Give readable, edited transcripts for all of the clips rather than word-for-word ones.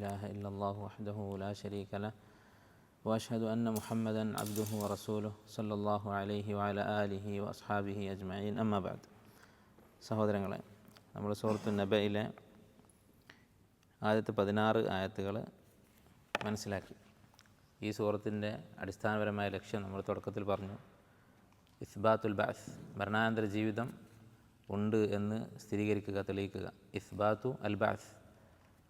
إله إلا الله وحده لا شريك له وأشهد أن محمدا عبده ورسوله صلى الله عليه وعلى آله وأصحابه أجمعين أما بعد. സഹോദരങ്ങളെ, നമ്മൾ സൂറത്തു നബയിലെ ആദ്യത്തെ 16 ആയത്തുകൾ മനസ്സിലാക്കി. ഈ സൂറത്തിൻ്റെ അടിസ്ഥാനപരമായ ലക്ഷ്യം നമ്മൾ തുടക്കത്തിൽ പറഞ്ഞു. ഇസ്ബാത്തുൽ ബഅസ്, മരണാനന്തര ജീവിതം ഉണ്ട് എന്ന് സ്ഥിരീകരിക്കുക, തെളിയിക്കുക. ഇസ്ബാത്തു അൽ ബഅസ്,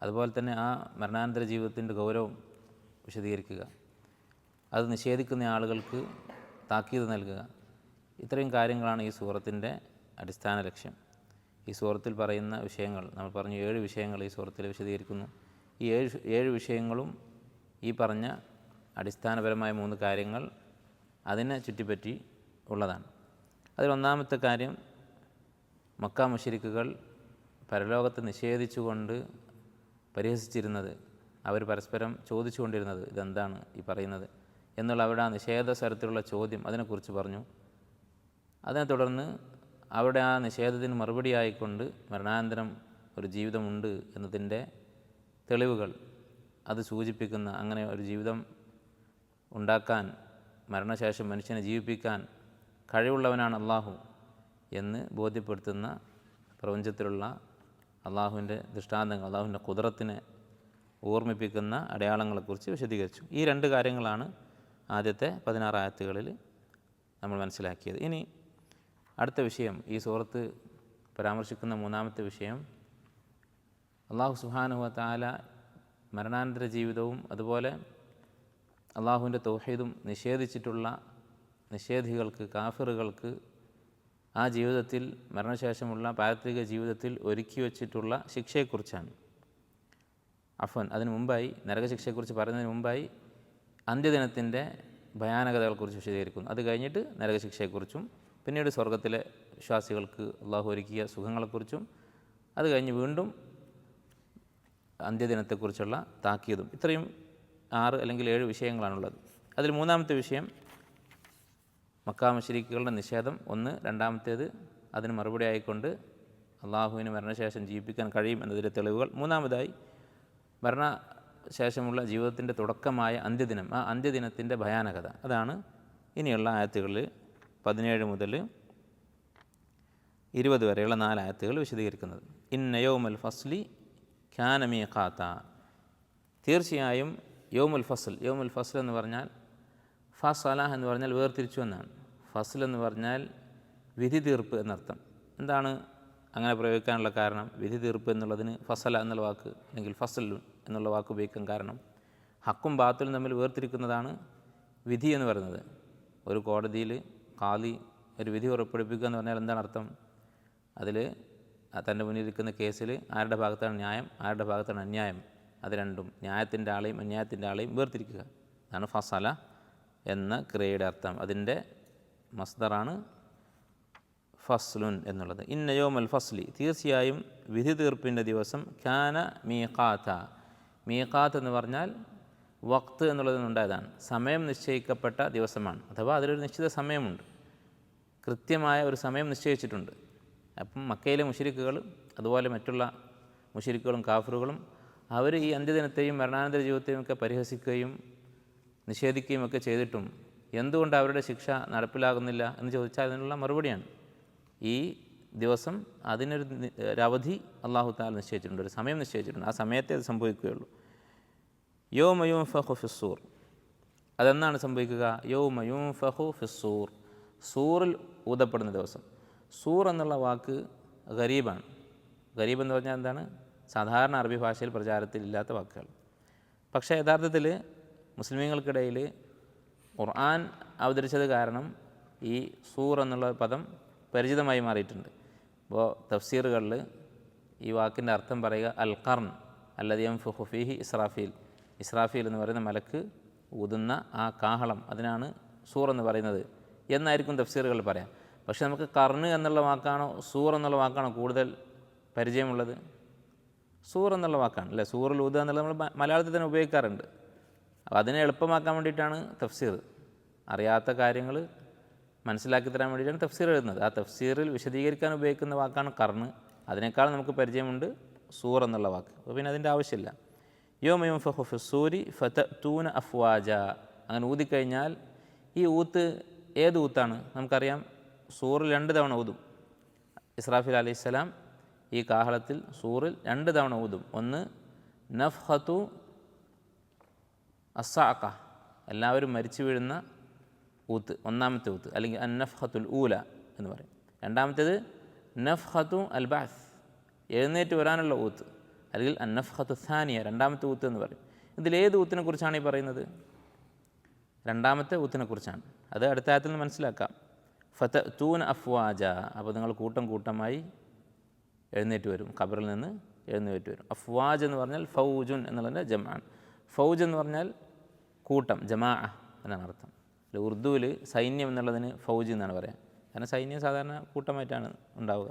അതുപോലെ തന്നെ ആ മരണാനന്തര ജീവിതത്തിൻ്റെ ഗൗരവം വിശദീകരിക്കുക. അത് നിഷേധിക്കുന്ന ആളുകൾക്ക് താക്കീത് നൽകുക. ഇത്രയും കാര്യങ്ങളാണ് ഈ സൂറത്തിൻ്റെ അടിസ്ഥാന ലക്ഷ്യം. ഈ സൂറത്തിൽ പറയുന്ന വിഷയങ്ങൾ നമ്മൾ പറഞ്ഞു, 7 വിഷയങ്ങൾ ഈ സൂറത്തിൽ വിശദീകരിക്കുന്നു. ഈ 7 വിഷയങ്ങളും ഈ പറഞ്ഞ അടിസ്ഥാനപരമായ 3 കാര്യങ്ങൾ അതിനെ ചുറ്റിപ്പറ്റി ഉള്ളതാണ്. അതിലൊന്നാമത്തെ കാര്യം, മക്ക മുശ്രിക്കുകൾ പരലോകത്തെ നിഷേധിച്ചുകൊണ്ട് പരിഹസിച്ചിരുന്നത്, അവർ പരസ്പരം ചോദിച്ചുകൊണ്ടിരുന്നത് ഇതെന്താണ് ഈ പറയുന്നത് എന്നുള്ള അവരുടെ ആ നിഷേധ സ്വരത്തിലുള്ള ചോദ്യം, അതിനെക്കുറിച്ച് പറഞ്ഞു. അതിനെ തുടർന്ന് അവരുടെ ആ നിഷേധത്തിന് മറുപടിയായിക്കൊണ്ട് മരണാനന്തരം ഒരു ജീവിതമുണ്ട് എന്നതിൻ്റെ തെളിവുകൾ അത് സൂചിപ്പിക്കുന്ന, അങ്ങനെ ഒരു ജീവിതം ഉണ്ടാക്കാൻ, മരണശേഷം മനുഷ്യനെ ജീവിപ്പിക്കാൻ കഴിവുള്ളവനാണ് അള്ളാഹു എന്ന് ബോധ്യപ്പെടുത്തുന്ന പ്രപഞ്ചത്തിലുള്ള അള്ളാഹുവിൻ്റെ ദൃഷ്ടാന്തങ്ങൾ, അള്ളാഹുവിൻ്റെ ഖുദ്റത്തിനെ ഓർമ്മിപ്പിക്കുന്ന അടയാളങ്ങളെക്കുറിച്ച് വിശദീകരിച്ചു. ഈ 2 കാര്യങ്ങളാണ് ആദ്യത്തെ 16 ആയത്തുകളിൽ നമ്മൾ മനസ്സിലാക്കിയത്. ഇനി അടുത്ത വിഷയം, ഈ സൂറത്ത് പരാമർശിക്കുന്ന 3-ാമത്തെ വിഷയം, അള്ളാഹു സുബ്ഹാനഹു വ തആല മരണാനന്തര ജീവിതവും അതുപോലെ അള്ളാഹുവിൻ്റെ തൗഹീദും നിഷേധിച്ചിട്ടുള്ള നിഷേധികൾക്ക്, കാഫിറുകൾക്ക് ആ ജീവിതത്തിൽ, മരണശേഷമുള്ള പാരത്രിക ജീവിതത്തിൽ ഒരുക്കി വച്ചിട്ടുള്ള ശിക്ഷയെക്കുറിച്ചാണ്. അതിനു മുമ്പായി, നരകശിക്ഷയെക്കുറിച്ച് പറയുന്നതിന് മുമ്പായി അന്ത്യദിനത്തിൻ്റെ ഭയാനകതകളെക്കുറിച്ച് വിശദീകരിക്കുന്നു. അത് കഴിഞ്ഞിട്ട് നരകശിക്ഷയെക്കുറിച്ചും, പിന്നീട് സ്വർഗത്തിലെ വിശ്വാസികൾക്ക് അള്ളാഹു ഒരുക്കിയ സുഖങ്ങളെക്കുറിച്ചും, അത് കഴിഞ്ഞ് വീണ്ടും അന്ത്യദിനത്തെക്കുറിച്ചുള്ള താക്കീതും. ഇത്രയും 6 അല്ലെങ്കിൽ 7 വിഷയങ്ങളാണുള്ളത്. അതിൽ 3-ാമത്തെ വിഷയം മക്ക മുശ്രിക്കുകളുടെ നിഷേധം 1, 2-ാമത്തേത് അതിന് മറുപടി ആയിക്കൊണ്ട് അള്ളാഹുവിന് മരണശേഷം ജീവിപ്പിക്കാൻ കഴിയും എന്നതിൻ്റെ തെളിവുകൾ, 3-ാമതായി മരണശേഷമുള്ള ജീവിതത്തിൻ്റെ തുടക്കമായ അന്ത്യദിനം, ആ അന്ത്യദിനത്തിൻ്റെ ഭയാനകത. അതാണ് ഇനിയുള്ള ആയത്തുകളിൽ 17 മുതൽ 20 വരെയുള്ള 4 ആയത്തുകൾ വിശദീകരിക്കുന്നത്. ഇന്ന യൗമൽ ഫസ്ലി കാന മീഖാത, തീർച്ചയായും യൗമുൽ ഫസ്ൽ. യൗമുൽ ഫസ്ൽ എന്ന് പറഞ്ഞാൽ, ഫസല എന്ന് പറഞ്ഞാൽ വേർതിരിച്ചു എന്നാണ്. ഫസ്ൽ എന്ന് പറഞ്ഞാൽ വിധി തീർപ്പ് എന്നർത്ഥം. എന്താണ് അങ്ങനെ പ്രയോഗിക്കാനുള്ള കാരണം? വിധി തീർപ്പ് എന്നുള്ളതിന് ഫസല എന്നുള്ള വാക്ക് അല്ലെങ്കിൽ ഫസ്ൽ എന്നുള്ള വാക്ക് ഉപയോഗിക്കാൻ കാരണം, ഹക്കും ബാത്തിലും തമ്മിൽ വേർതിരിക്കുന്നതാണ് വിധി എന്ന് പറയുന്നത്. ഒരു കോടതിയിൽ ഖാദി ഒരു വിധി പുറപ്പെടുപ്പിക്കുക എന്ന് പറഞ്ഞാൽ എന്താണ് അർത്ഥം? അതിൽ തൻ്റെ മുന്നിലിരിക്കുന്ന കേസിൽ ആരുടെ ഭാഗത്താണ് ന്യായം, ആരുടെ ഭാഗത്താണ് അന്യായം, അത് രണ്ടും, ന്യായത്തിൻ്റെ ആളെയും അന്യായത്തിൻ്റെ ആളെയും വേർതിരിക്കുക. അതാണ് ഫസല എന്ന ക്രിയയുടെ അർത്ഥം. അതിൻ്റെ മസ്ദറാണ് ഫസ്ലുൻ എന്നുള്ളത്. ഇന്ന യൗമൽ ഫസ്ലി, തീർച്ചയായും വിധി തീർപ്പിൻ്റെ ദിവസം, കാന മീഖാത. മീഖാത്ത് എന്ന് പറഞ്ഞാൽ വക്ത് എന്നുള്ളതിനുണ്ടായതാണ്, സമയം നിശ്ചയിക്കപ്പെട്ട ദിവസമാണ്. അഥവാ അതിലൊരു നിശ്ചിത സമയമുണ്ട്, കൃത്യമായ ഒരു സമയം നിശ്ചയിച്ചിട്ടുണ്ട്. അപ്പം മക്കയിലെ മുശ്രിക്കുകൾ അതുപോലെ മറ്റുള്ള മുശ്രിക്കുകളും കാഫിറുകളും അവർ ഈ അന്ത്യദിനത്തെയും മരണാനന്തര ജീവിതത്തെയും ഒക്കെ പരിഹസിക്കുകയും നിഷേധിക്കുകയും ഒക്കെ ചെയ്തിട്ടും എന്തുകൊണ്ട് അവരുടെ ശിക്ഷ നടപ്പിലാകുന്നില്ല എന്ന് ചോദിച്ചാൽ അതിനുള്ള മറുപടിയാണ്, ഈ ദിവസം അതിനൊരു അവധി അല്ലാഹു തആല നിശ്ചയിച്ചിട്ടുണ്ട്, ഒരു സമയം നിശ്ചയിച്ചിട്ടുണ്ട്. ആ സമയത്തെ അത് സംഭവിക്കുകയുള്ളൂ. യൗമ യുൻഫഖു ഫിസ്സൂർ, അതെന്നാണ് സംഭവിക്കുക? യൗമ യുൻഫഖു ഫിസ്സൂർ, സൂറിൽ ഊതപ്പെടുന്ന ദിവസം. സൂർ എന്നുള്ള വാക്ക് ഗരീബാണ്. ഗരീബ് എന്ന് പറഞ്ഞാൽ എന്താണ്? സാധാരണ അറബി ഭാഷയിൽ പ്രചാരത്തിലില്ലാത്ത വാക്കുകൾ. പക്ഷേ യഥാർത്ഥത്തിൽ മുസ്ലിമീങ്ങൾക്കിടയിൽ ഖുർആൻ അവതരിച്ചത് കാരണം ഈ സൂർ എന്നുള്ള പദം പരിചിതമായി മാറിയിട്ടുണ്ട്. ഇപ്പോൾ തഫ്സീറുകളിൽ ഈ വാക്കിൻ്റെ അർത്ഥം പറയുക അൽ ഖർൻ അല്ലദി യൻഫഖു ഫീഹി ഇസ്രാഫീൽ. ഇസ്രാഫീൽ എന്ന് പറയുന്ന മലക്ക് ഊതുന്ന ആ കാഹളം, അതിനാണ് സൂർ എന്ന് പറയുന്നത് എന്നായിരിക്കും തഫ്സീറുകൾ പറയാം. പക്ഷേ നമുക്ക് ഖർന് എന്നുള്ള വാക്കാണോ സൂർ എന്നുള്ള വാക്കാണോ കൂടുതൽ പരിചയമുള്ളത്? സൂർ എന്നുള്ള വാക്കാണ് അല്ലേ? സൂറിൽ ഊതുക എന്നുള്ളത് നമ്മൾ മലയാളത്തിൽ തന്നെ ഉപയോഗിക്കാറുണ്ട്. അപ്പോൾ അതിനെ എളുപ്പമാക്കാൻ വേണ്ടിയിട്ടാണ് തഫ്സീർ, അറിയാത്ത കാര്യങ്ങൾ മനസ്സിലാക്കി തരാൻ വേണ്ടിയിട്ടാണ് തഫ്സീർ എഴുതുന്നത്. ആ തഫ്സീറിൽ വിശദീകരിക്കാൻ ഉപയോഗിക്കുന്ന വാക്കാണ് ഖർന്. അതിനേക്കാൾ നമുക്ക് പരിചയമുണ്ട് സൂർ എന്നുള്ള വാക്ക്. അപ്പോൾ പിന്നെ അതിൻ്റെ ആവശ്യമില്ല. യൗമ യുൻഫഖു ഫിസ്സൂരി ഫതഅ്തൂന അഫ്വാജ. അങ്ങനെ ഊതിക്കഴിഞ്ഞാൽ ഈ ഊത്ത് ഏത് ഊത്താണ്? നമുക്കറിയാം, സൂറിൽ 2 തവണ ഊതും. ഇസ്രാഫീൽ അലൈഹിസ്സലാം ഈ കാഹളത്തിൽ സൂറിൽ 2 തവണ ഊതും. ഒന്ന് നഫ്ഹത്തു അസ്സാഖ, എല്ലാവരും മരിച്ചു വീഴുന്ന ഊത്ത്, ഒന്നാമത്തെ ഊത്ത്, അല്ലെങ്കിൽ അന്നഫ്ഹത്തുൽ ഊല എന്ന് പറയും. രണ്ടാമത്തേത് നഫ്ഹത്തു അൽ ബഅസ്, എഴുന്നേറ്റ് വരാനുള്ള ഊത്ത്, അല്ലെങ്കിൽ അന്നഫ്ഹത്തു സാനിയ, രണ്ടാമത്തെ ഊത്ത് എന്ന് പറയും. ഇതിലേത് ഊത്തിനെ കുറിച്ചാണ് ഈ പറയുന്നത്? രണ്ടാമത്തെ ഊത്തിനെ കുറിച്ചാണ്. അത് അടുത്ത ആയത്തിൽ നിന്ന് മനസ്സിലാക്കാം. ഫതഅ്തൂന അഫ്വാജ, അപ്പോൾ നിങ്ങൾ കൂട്ടം കൂട്ടമായി എഴുന്നേറ്റ് വരും, ഖബറിൽ നിന്ന് എഴുന്നേറ്റ് വരും. അഫ്വാജ് എന്ന് പറഞ്ഞാൽ ഫൗജുൻ എന്നുള്ളതിൻ്റെ ജമാണ്. ഫൗജ് എന്ന് പറഞ്ഞാൽ കൂട്ടം, ജമാ എന്നാണ് അർത്ഥം. ഉറുദുവിൽ സൈന്യം എന്നുള്ളതിന് ഫൗജ് എന്നാണ് പറയുക. കാരണം സൈന്യം സാധാരണ കൂട്ടമായിട്ടാണ് ഉണ്ടാവുക.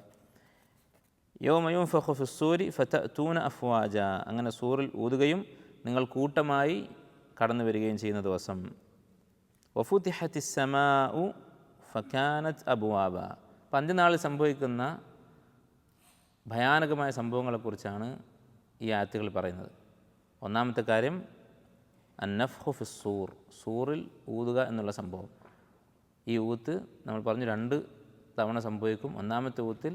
യൗമ യുൻഫഖു ഫിസ്സൂരി ഫതഅ്തൂന അഫ്വാജ, അങ്ങനെ സൂറിൽ ഊതുകയും നിങ്ങൾ കൂട്ടമായി കടന്നു വരികയും ചെയ്യുന്ന ദിവസം. വഫുതിഹത്തിസ് സമാഉ ഫകാനത് അബ്വാബ. അപ്പം അന്ത്യനാളിൽ സംഭവിക്കുന്ന ഭയാനകമായ സംഭവങ്ങളെക്കുറിച്ചാണ് ഈ ആയത്തുകൾ പറയുന്നത്. ഒന്നാമത്തെ കാര്യം അന്നഫ്ഖു ഫിസ്സൂർ, സൂറിൽ ഊതുക എന്നുള്ള സംഭവം. ഈ ഊത്ത് നമ്മൾ പറഞ്ഞു 2 തവണ സംഭവിക്കും. ഒന്നാമത്തെ ഊത്തിൽ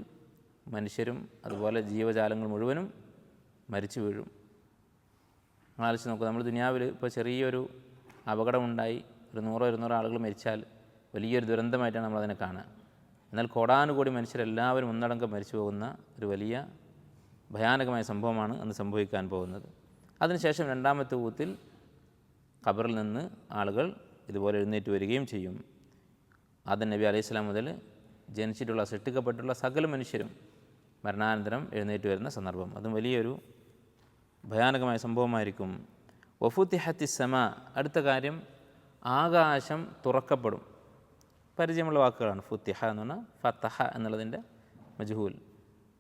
മനുഷ്യരും അതുപോലെ ജീവജാലങ്ങൾ മുഴുവനും മരിച്ചു വീഴും. നമ്മൾ ആലോചിച്ച് നോക്കുക, നമ്മൾ ദുനിയാവിൽ ഇപ്പോൾ ചെറിയൊരു അപകടമുണ്ടായി ഒരു 100-200 ആളുകൾ മരിച്ചാൽ വലിയൊരു ദുരന്തമായിട്ടാണ് നമ്മളതിനെ കാണുക. എന്നാൽ കോടാനുകൂടി മനുഷ്യരെല്ലാവരും ഒന്നടങ്കം മരിച്ചു പോകുന്ന ഒരു വലിയ ഭയാനകമായ സംഭവമാണ് അന്ന് സംഭവിക്കാൻ പോകുന്നത്. അതിനുശേഷം രണ്ടാമത്തെ ഊത്തിൽ ഖബറിൽ നിന്ന് ആളുകൾ ഇതുപോലെ എഴുന്നേറ്റ് വരികയും ചെയ്യും. ആദം നബി അലൈഹി സ്വലാം മുതൽ ജനിച്ചിട്ടുള്ള സൃഷ്ടിക്കപ്പെട്ടുള്ള സകല മനുഷ്യരും മരണാനന്തരം എഴുന്നേറ്റ് വരുന്ന സന്ദർഭം, അതും വലിയൊരു ഭയാനകമായ സംഭവമായിരിക്കും. വഫുതിഹത്തിസ് സമാ, അടുത്ത കാര്യം ആകാശം തുറക്കപ്പെടും. പരിചയമുള്ള വാക്കുകളാണ്. ഫുത്തിഹ എന്ന് പറഞ്ഞാൽ ഫതഹ എന്നുള്ളതിൻ്റെ മജ്ഹൂൽ,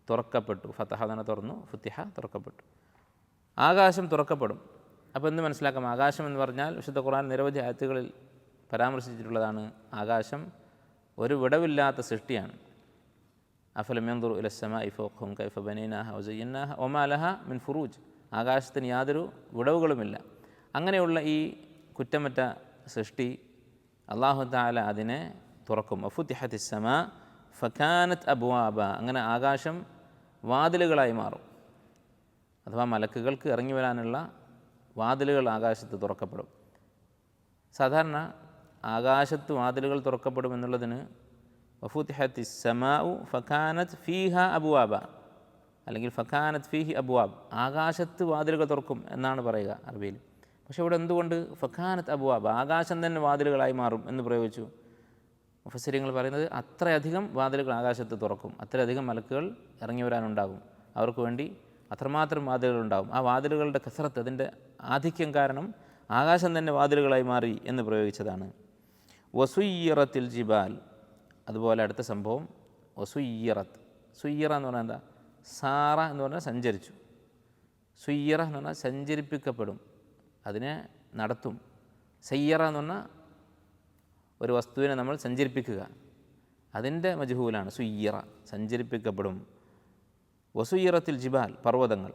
തുറക്കപ്പെട്ടു. ഫതഹ എന്ന് പറഞ്ഞാൽ തുറന്നു, ഫുത്തിഹ തുറക്കപ്പെട്ടു. ആകാശം തുറക്കപ്പെടും. അപ്പോൾ എന്ത് മനസ്സിലാക്കാം? ആകാശം എന്ന് പറഞ്ഞാൽ വിശുദ്ധ ഖുർആൻ നിരവധി ആയത്തുകളിൽ പരാമർശിച്ചിട്ടുള്ളതാണ്. ആകാശം ഒരു വിടവില്ലാത്ത സൃഷ്ടിയാണ്. അഫലം യൻദുറു ഇല സ്സമാഇ ഫൗഖഹും കൈഫ ബനൈനാഹ വസയ്യനാഹ വമാ ലഹ മിൻ ഫുറൂജ്. ആകാശത്തിന് യാതൊരു വിടവുകളുമില്ല. അങ്ങനെയുള്ള ഈ കുറ്റമറ്റ സൃഷ്ടി അല്ലാഹു തആല അതിനെ തുറക്കും. വഫുതിഹത്തിസ് സമാ ഫകാനത് അബ്വാബ, അങ്ങനെ ആകാശം വാതിലുകളായി മാറും. അഥവാ മലക്കുകൾക്ക് ഇറങ്ങി വരാനുള്ള വാതിലുകൾ ആകാശത്ത് തുറക്കപ്പെടും. സാധാരണ ആകാശത്ത് വാതിലുകൾ തുറക്കപ്പെടും എന്നുള്ളതിന് വഫുതിഹത്തിസ് സമാഉ ഫകാനത് ഫീഹ അബ്വാബ, അല്ലെങ്കിൽ ഫകാനത് ഫീഹി അബ്വാബ്, ആകാശത്ത് വാതിലുകൾ തുറക്കും എന്നാണ് പറയുക അറബിയിൽ. പക്ഷേ ഇവിടെ എന്തുകൊണ്ട് ഫകാനത് അബ്വാബ, ആകാശം തന്നെ വാതിലുകളായി മാറും എന്ന് പ്രയോഗിച്ചു? മുഫസ്സിരീങ്ങൾ പറയുന്നത് അത്രയധികം വാതിലുകൾ ആകാശത്ത് തുറക്കും, അത്രയധികം മലക്കുകൾ ഇറങ്ങി വരാനുണ്ടാകും, അവർക്ക് വേണ്ടി അത്രമാത്രം വാതിലുകളുണ്ടാകും. ആ വാതിലുകളുടെ കസറത്ത്, അതിൻ്റെ ആധിക്യം കാരണം ആകാശം തന്നെ വാതിലുകളായി മാറി എന്ന് പ്രയോഗിച്ചതാണ്. വസുയ്യിറത്തിൽ ജിബാൽ, അതുപോലെ അടുത്ത സംഭവം വസുയ്യിറത്ത്. സുയ്യിറ എന്ന് പറഞ്ഞാൽ എന്താ? സാറ എന്ന് പറഞ്ഞാൽ സഞ്ചരിച്ചു, സുയ്യിറ എന്ന് പറഞ്ഞാൽ സഞ്ചരിപ്പിക്കപ്പെടും, അതിനെ നടത്തും. സയ്യറ എന്ന് പറഞ്ഞാൽ ഒരു വസ്തുവിനെ നമ്മൾ സഞ്ചരിപ്പിക്കുക, അതിൻ്റെ മജ്ഹൂലാണ് സുയ്യിറ, സഞ്ചരിപ്പിക്കപ്പെടും. വസുയ്യിറത്തിൽ ജിബാൽ, പർവ്വതങ്ങൾ.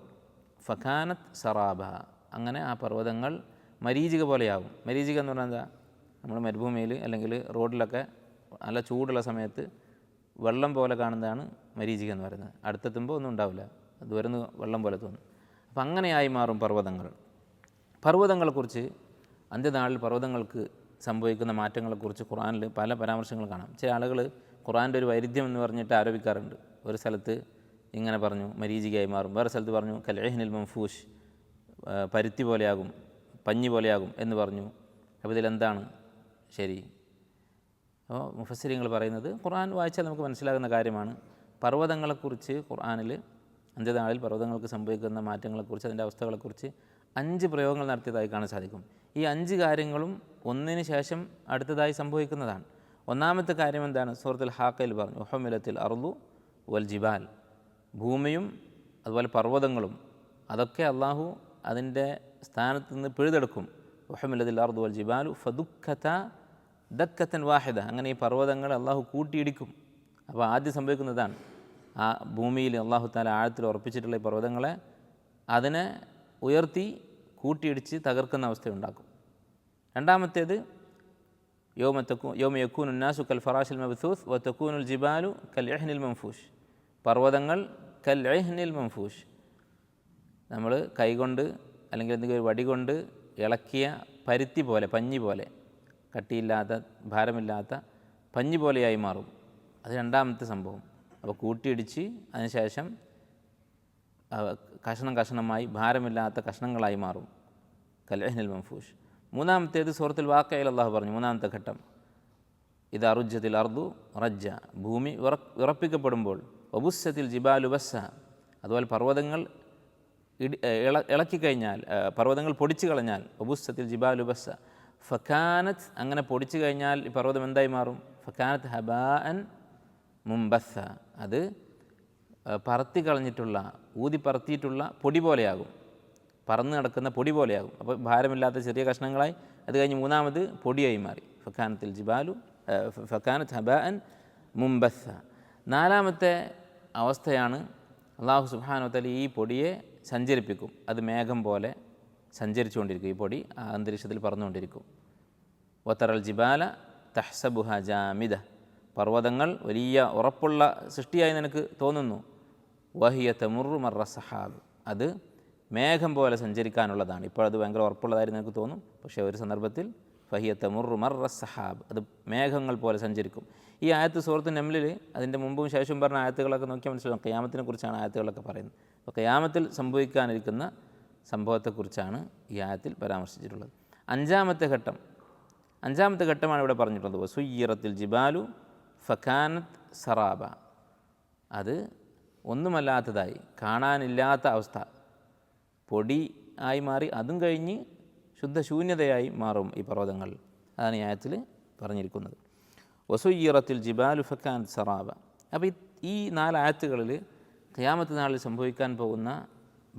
ഫകാനത് സറാബ, അങ്ങനെ ആ പർവ്വതങ്ങൾ മരീചിക പോലെയാവും. മരീചിക എന്ന് പറഞ്ഞാൽ എന്താ? നമ്മൾ മരുഭൂമിയിൽ അല്ലെങ്കിൽ റോഡിലൊക്കെ നല്ല ചൂടുള്ള സമയത്ത് വെള്ളം പോലെ കാണുന്നതാണ് മരീചിക എന്ന് പറയുന്നത്. അടുത്തെത്തുമ്പോൾ ഒന്നും ഉണ്ടാവില്ല, ദൂരെ നിന്ന് വെള്ളം പോലെ തോന്നും. അപ്പം അങ്ങനെയായി മാറും പർവ്വതങ്ങൾ. പർവ്വതങ്ങളെക്കുറിച്ച്, അന്ത്യനാളിൽ പർവ്വതങ്ങൾക്ക് സംഭവിക്കുന്ന മാറ്റങ്ങളെക്കുറിച്ച് ഖുർആനിൽ പല പരാമർശങ്ങൾ കാണാം. ചില ആളുകൾ ഖുർആൻ്റെ ഒരു വൈരുദ്ധ്യം എന്ന് പറഞ്ഞിട്ട് ആരോപിക്കാറുണ്ട്. ഒരു സ്ഥലത്ത് ഇങ്ങനെ പറഞ്ഞു മരീചികയായി മാറും, വേറെ സ്ഥലത്ത് പറഞ്ഞു കൽഇഹ്നിൽ മൻഫൂഷ്, പരുത്തി പോലെയാകും, പഞ്ഞി പോലെയാകും എന്ന് പറഞ്ഞു. അപ്പോൾ ഇതിലെന്താണ് ശരി? അപ്പോൾ മുഫസ്സിരീങ്ങൾ പറയുന്നത്, ഖുർആൻ വായിച്ചാൽ നമുക്ക് മനസ്സിലാകുന്ന കാര്യമാണ്. പർവ്വതങ്ങളെക്കുറിച്ച് ഖുർആനിൽ അന്ത്യനാളിൽ പർവ്വതങ്ങൾക്ക് സംഭവിക്കുന്ന മാറ്റങ്ങളെക്കുറിച്ച്, അതിൻ്റെ അവസ്ഥകളെക്കുറിച്ച് 5 പ്രയോഗങ്ങൾ നടത്തിയതായി കാണാൻ സാധിക്കും. ഈ 5 കാര്യങ്ങളും ഒന്നിന് ശേഷം അടുത്തതായി സംഭവിക്കുന്നതാണ്. ഒന്നാമത്തെ കാര്യം എന്താണ്? സൂറത്തുൽ ഹാഖയിൽ പറഞ്ഞു ഉഹ്മിലത്തിൽ അർളു വൽ ജിബാൽ, ഭൂമിയും അതുപോലെ പർവ്വതങ്ങളും അതൊക്കെ അള്ളാഹു അതിൻ്റെ സ്ഥാനത്ത് നിന്ന് പിഴുതെടുക്കും. ഉഹ്മിലത്തിൽ അർളു വൽ ജിബാലു ഫദുക്കത ദക്കത്തൻ വാഹിദ, അങ്ങനെ ഈ പർവ്വതങ്ങൾ അള്ളാഹു കൂട്ടിയിടിക്കും. അപ്പോൾ ആദ്യം സംഭവിക്കുന്നതാണ്, ആ ഭൂമിയിൽ അള്ളാഹു തആല ആഴത്തിൽ ഉറപ്പിച്ചിട്ടുള്ള ഈ പർവ്വതങ്ങളെ അതിനെ ഉയർത്തി കൂട്ടിയിടിച്ച് തകർക്കുന്ന അവസ്ഥയുണ്ടാക്കും. രണ്ടാമത്തേത് യൗമ യകൂനു നാസു കൽ ഫറാഷിൽ മബ്സൂസ് വ തകൂനുൽ ജിബാലു കൽ ഇഹ്നിൽ മൻഫൂഷ്. പർവ്വതങ്ങൾ കൽ ഇഹ്നിൽ മൻഫൂഷ്, നമ്മൾ കൈകൊണ്ട് അല്ലെങ്കിൽ എന്തെങ്കിലും ഒരു വടി കൊണ്ട് ഇളക്കിയ പരുത്തി പോലെ, പഞ്ഞി പോലെ, കട്ടിയില്ലാത്ത ഭാരമില്ലാത്ത പഞ്ഞി പോലെയായി മാറും. അത് രണ്ടാമത്തെ സംഭവം. അപ്പോൾ കൂട്ടിയിടിച്ച് അതിനുശേഷം കഷണമായി ഭാരമില്ലാത്ത കഷ്ണങ്ങളായി മാറും. കൽഇഹ്നിൽ മൻഫൂഷ്. മൂന്നാമത്തേത് സൂറത്തുൽ വാഖിഅയിൽ അല്ലാഹു പറഞ്ഞു, മൂന്നാമത്തെ ഘട്ടം, ഇദാ റുജ്ജത്തിൽ അർദു റജ്ജ, ഭൂമി ഉറപ്പിക്കപ്പെടുമ്പോൾ, വബുസ്സത്തിൽ ജിബാലു ബസ്സ, അതുപോലെ പർവ്വതങ്ങൾ ഇളക്കിക്കഴിഞ്ഞാൽ, പർവ്വതങ്ങൾ പൊടിച്ചു കളഞ്ഞാൽ, വബുസ്സത്തിൽ ജിബാലു ബസ്സ ഫക്കാനത്ത്, അങ്ങനെ പൊടിച്ചു കഴിഞ്ഞാൽ ഈ പർവ്വതം എന്തായി മാറും? ഫക്കാനത്ത് ഹബാഅൻ മുംബസ്സ, അത് പറത്തി കളഞ്ഞിട്ടുള്ള, ഊതി പറത്തിയിട്ടുള്ള പൊടി പോലെയാകും, പറന്ന് നടക്കുന്ന പൊടി പോലെയാകും. അപ്പോൾ ഭാരമില്ലാത്ത ചെറിയ കഷ്ണങ്ങളായി. അത് കഴിഞ്ഞ് മൂന്നാമത് പൊടിയായി മാറി. ഫക്കാനത്ത് ഹബാഅൻ മുംബസ്സ. നാലാമത്തെ അവസ്ഥയാണ് അല്ലാഹു സുബ്ഹാനഹു വ തആല ഈ പൊടിയെ സഞ്ചരിപ്പിക്കും. അത് മേഘം പോലെ സഞ്ചരിച്ചുകൊണ്ടിരിക്കും. ഈ പൊടി അന്തരീക്ഷത്തിൽ പറന്നുകൊണ്ടിരിക്കും. വതറൽ ജിബാല തഹ്സബുഹ ജാമിദ, പർവ്വതങ്ങൾ വലിയ ഉറപ്പുള്ള സൃഷ്ടിയായി നിനക്ക് തോന്നുന്നു. വഹിയ തമുറു മർറ സഹാബ്, അത് മേഘം പോലെ സഞ്ചരിക്കാനുള്ളതാണ്. ഇപ്പോൾ അത് ഭയങ്കര ഉറപ്പുള്ളതായി നിനക്ക് തോന്നും. പക്ഷേ ഒരു സന്ദർഭത്തിൽ ഫഹിയ തമുറു മർറ സഹാബ്, അത് മേഘങ്ങൾ പോലെ സഞ്ചരിക്കും. ഈ ആയത്ത് സൂറത്ത് നംലിൽ അതിൻ്റെ മുമ്പും ശേഷവും പറഞ്ഞ ആയത്തുകളൊക്കെ നോക്കിയാൽ മനസ്സിലാവും ഖിയാമത്തിനെ കുറിച്ചാണ് ആയത്തുകളൊക്കെ പറയുന്നത്. അപ്പോൾ ഖിയാമത്തിൽ സംഭവിക്കാനിരിക്കുന്ന സംഭവത്തെക്കുറിച്ചാണ് ഈ ആയത്തിൽ പരാമർശിച്ചിട്ടുള്ളത്. അഞ്ചാമത്തെ ഘട്ടമാണ് ഇവിടെ പറഞ്ഞിട്ടുള്ളത്. വസുയ്യിറത്തിൽ ജിബാലു ഫക്കാനത്ത് സറാബ, അത് ഒന്നുമല്ലാത്തതായി, കാണാനില്ലാത്ത അവസ്ഥ, പൊടി ആയി മാറി. അതും കഴിഞ്ഞ് ശുദ്ധശൂന്യതയായി മാറും ഈ പർവ്വതങ്ങൾ. അതാണ് ഈ ആയത്തിൽ പറഞ്ഞിരിക്കുന്നത്. വസുയ്യിറത്തിൽ ജിബാലു ഫക്കാനത്ത് സറാബ. അപ്പോൾ ഈ 4 ആയത്തുകളിൽ ഖിയാമത്ത് നാളിൽ സംഭവിക്കാൻ പോകുന്ന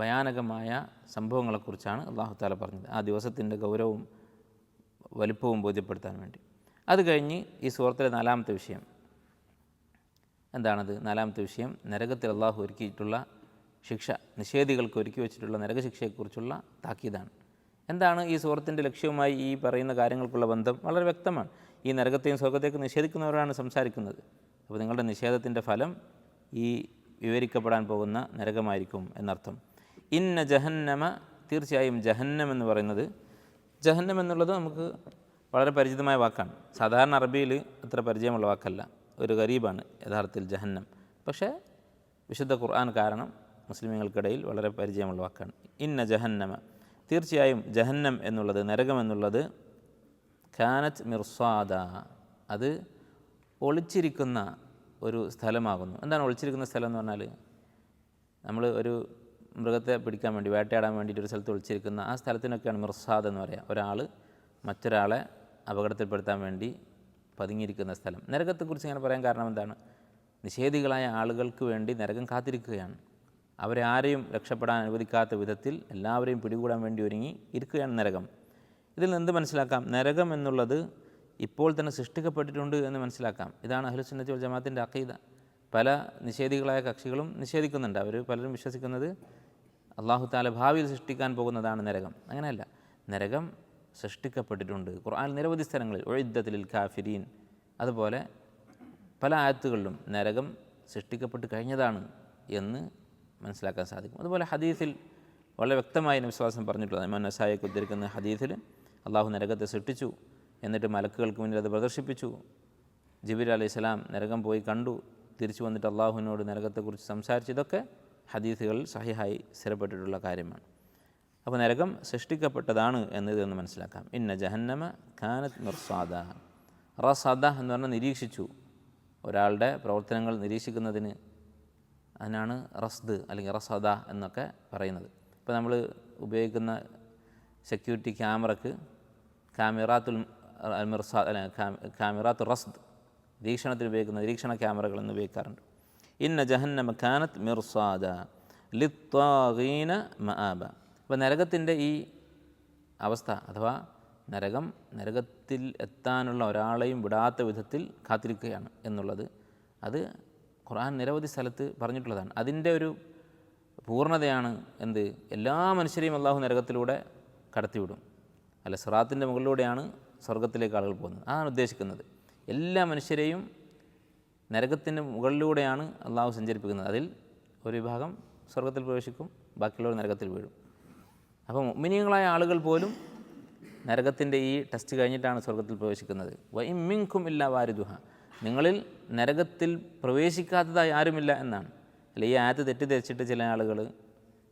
ഭയാനകമായ സംഭവങ്ങളെക്കുറിച്ചാണ് അല്ലാഹു തആല പറഞ്ഞത്, ആ ദിവസത്തിൻ്റെ ഗൗരവവും വലിപ്പവും ബോധ്യപ്പെടുത്താൻ വേണ്ടി. അത് കഴിഞ്ഞ് ഈ സൂറത്തിലെ 4ാമത്തെ വിഷയം എന്താണത്? 4ാമത്തെ വിഷയം നരകത്തിൽ അല്ലാഹു ഒരുക്കിയിട്ടുള്ള ശിക്ഷ, നിഷേധികൾക്ക് ഒരുക്കി വെച്ചിട്ടുള്ള നരകശിക്ഷയെക്കുറിച്ചുള്ള താക്കീതാണ്. എന്താണ് ഈ സൂറത്തിൻ്റെ ലക്ഷ്യവുമായി ഈ പറയുന്ന കാര്യങ്ങൾക്കുള്ള ബന്ധം? വളരെ വ്യക്തമാണ്. ഈ നരകത്തെയും സ്വർഗ്ഗത്തെയും നിഷേധിക്കുന്നവരാണ് സംസാരിക്കുന്നത്. അപ്പോൾ നിങ്ങളുടെ നിഷേധത്തിൻ്റെ ഫലം ഈ വിവരിക്കപ്പെടാൻ പോകുന്ന നരകമായിരിക്കും എന്നർത്ഥം. ഇന്ന ജഹന്നമ, തീർച്ചയായും ജഹന്നം എന്ന് പറയുന്നത്, ജഹന്നം എന്നുള്ളത് നമുക്ക് വളരെ പരിചിതമായ വാക്കാണ്. സാധാരണ അറബിയിൽ അത്ര പരിചയമുള്ള വാക്കല്ല, ഒരു ഗരീബാണ് യഥാർത്ഥത്തിൽ ജഹന്നം. പക്ഷേ വിശുദ്ധ ഖുർആൻ കാരണം മുസ്ലിമുകൾക്കിടയിൽ വളരെ പരിചയമുള്ള വാക്കാണ്. ഇന്ന ജഹന്നമ, തീർച്ചയായും ജഹന്നം എന്നുള്ളത്, നരകം എന്നുള്ളത്, കാനത്ത് മിർസാദ, അത് ഒളിച്ചിരിക്കുന്ന ഒരു സ്ഥലമാകുന്നു. എന്താണ് ഒളിച്ചിരിക്കുന്ന സ്ഥലം എന്ന് പറഞ്ഞാൽ? നമ്മൾ ഒരു മൃഗത്തെ പിടിക്കാൻ വേണ്ടി, വേട്ടയാടാൻ വേണ്ടിയിട്ട് ഒരു സ്ഥലത്ത് ഒളിച്ചിരിക്കുന്ന ആ സ്ഥലത്തിനൊക്കെയാണ് മിർസാദ് എന്ന് പറയുക. ഒരാൾ മറ്റൊരാളെ അപകടത്തിൽപ്പെടുത്താൻ വേണ്ടി പതുങ്ങിയിരിക്കുന്ന സ്ഥലം. നരകത്തെക്കുറിച്ച് ഇങ്ങനെ പറയാൻ കാരണം എന്താണ്? നിഷേധികളായ ആളുകൾക്ക് വേണ്ടി നരകം കാത്തിരിക്കുകയാണ്. അവരെ ആരെയും രക്ഷപ്പെടാൻ അനുവദിക്കാത്ത വിധത്തിൽ എല്ലാവരെയും പിടികൂടാൻ വേണ്ടി ഒരുങ്ങി ഇരിക്കുകയാണ് നരകം. ഇതിൽ നിന്ന് എന്ത് മനസ്സിലാക്കാം? നരകം എന്നുള്ളത് ഇപ്പോൾ തന്നെ സൃഷ്ടിക്കപ്പെട്ടിട്ടുണ്ട് എന്ന് മനസ്സിലാക്കാം. ഇതാണ് അഹ്ലുസുന്നത്തി വൽ ജമാഅത്തിൻ്റെ അഖീദ. പല നിഷേധികളായ കക്ഷികളും നിഷേധിക്കുന്നുണ്ട്. അവർ പലരും വിശ്വസിക്കുന്നത് അല്ലാഹു തആല ഭാവിയിൽ സൃഷ്ടിക്കാൻ പോകുന്നതാണ് നരകം. അങ്ങനെയല്ല, നരകം സൃഷ്ടിക്കപ്പെട്ടിട്ടുണ്ട്. ഖുർആനിൽ നിരവധി സ്ഥലങ്ങളിൽ ഉഇദ്ദത്ത് ലിൽ കാഫിരീൻ, അതുപോലെ പല ആയത്തുകളിലും നരകം സൃഷ്ടിക്കപ്പെട്ട് കഴിഞ്ഞതാണ് എന്ന് മനസ്സിലാക്കാൻ സാധിക്കും. അതുപോലെ ഹദീസിൽ വളരെ വ്യക്തമായി നബി സ്വല്ലല്ലാഹു അലൈഹി വസല്ലം പറഞ്ഞിട്ടുള്ളത്, ഇമാം നസായിക്ക് ഉദ്ധരിക്കുന്ന ഹദീസിൽ അല്ലാഹു നരകത്തെ സൃഷ്ടിച്ചു, എന്നിട്ട് മലക്കുകൾക്ക് മുന്നിൽ അത് പ്രദർശിപ്പിച്ചു. ജിബ്രീൽ അലൈഹിസ്സലാം നരകം പോയി കണ്ടു, തിരിച്ചു വന്നിട്ട് അള്ളാഹുവിനോട് നരകത്തെക്കുറിച്ച് സംസാരിച്ചു. ഇതൊക്കെ ഹദീസുകളിൽ സഹിഹായി സ്ഥിരപ്പെട്ടിട്ടുള്ള കാര്യമാണ്. അപ്പോൾ നരകം സൃഷ്ടിക്കപ്പെട്ടതാണ് എന്നതെന്ന് മനസ്സിലാക്കാം. ഇന്ന ജഹന്നമ കാനത്ത് മിർസാദ. റസദ എന്ന് പറഞ്ഞാൽ നിരീക്ഷിച്ചു, ഒരാളുടെ പ്രവർത്തനങ്ങൾ നിരീക്ഷിക്കുന്നതിന് അതിനാണ് റസ്ദ് അല്ലെങ്കിൽ റസദ എന്നൊക്കെ പറയുന്നത്. ഇപ്പോൾ നമ്മൾ ഉപയോഗിക്കുന്ന സെക്യൂരിറ്റി ക്യാമറക്ക് കാമിറാത്തുൽ മിർസാദ് അല്ല കാമിറാത്തു റസ്ദ്, നിരീക്ഷണത്തിൽ ഉപയോഗിക്കുന്ന നിരീക്ഷണ ക്യാമറകൾ എന്ന് ഉപയോഗിക്കാറുണ്ട്. ഇന്ന ജഹന്നമ കാനത്ത് മിർസാദ ലിത്വാഗീന മആബ. അപ്പോൾ നരകത്തിൻ്റെ ഈ അവസ്ഥ, അഥവാ നരകത്തിൽ എത്താനുള്ള ഒരാളെയും വിടാത്ത വിധത്തിൽ കാത്തിരിക്കുകയാണ് എന്നുള്ളത്, അത് ഖുർആൻ നിരവധി സ്ഥലത്ത് പറഞ്ഞിട്ടുള്ളതാണ്. അതിൻ്റെ ഒരു പൂർണ്ണതയാണ് എന്ത്? എല്ലാ മനുഷ്യരെയും അള്ളാഹു നരകത്തിലൂടെ കടത്തിവിടും. അല്ല, സിറാത്തിൻ്റെ മുകളിലൂടെയാണ് സ്വർഗത്തിലേക്ക് ആളുകൾ പോകുന്നത്. അതാണ് ഉദ്ദേശിക്കുന്നത്. എല്ലാ മനുഷ്യരെയും നരകത്തിൻ്റെ മുകളിലൂടെയാണ് അള്ളാഹു സഞ്ചരിപ്പിക്കുന്നത്. അതിൽ ഒരു വിഭാഗം സ്വർഗത്തിൽ പ്രവേശിക്കും, ബാക്കിയുള്ളവർ നരകത്തിൽ വീഴും. അപ്പോൾ മുഅ്മിനീങ്ങളായ ആളുകൾ പോലും നരകത്തിൻ്റെ ഈ ടെസ്റ്റ് കഴിഞ്ഞിട്ടാണ് സ്വർഗത്തിൽ പ്രവേശിക്കുന്നത്. വഇൻ മിൻകും ഇല്ലാ വാരിദുഹ, നിങ്ങളിൽ നരകത്തിൽ പ്രവേശിക്കാത്തതായി ആരുമില്ല എന്നാണ്. അല്ല, ഈ ആയത്ത് തെറ്റിദ്ധരിച്ചിട്ട് ചില ആളുകൾ,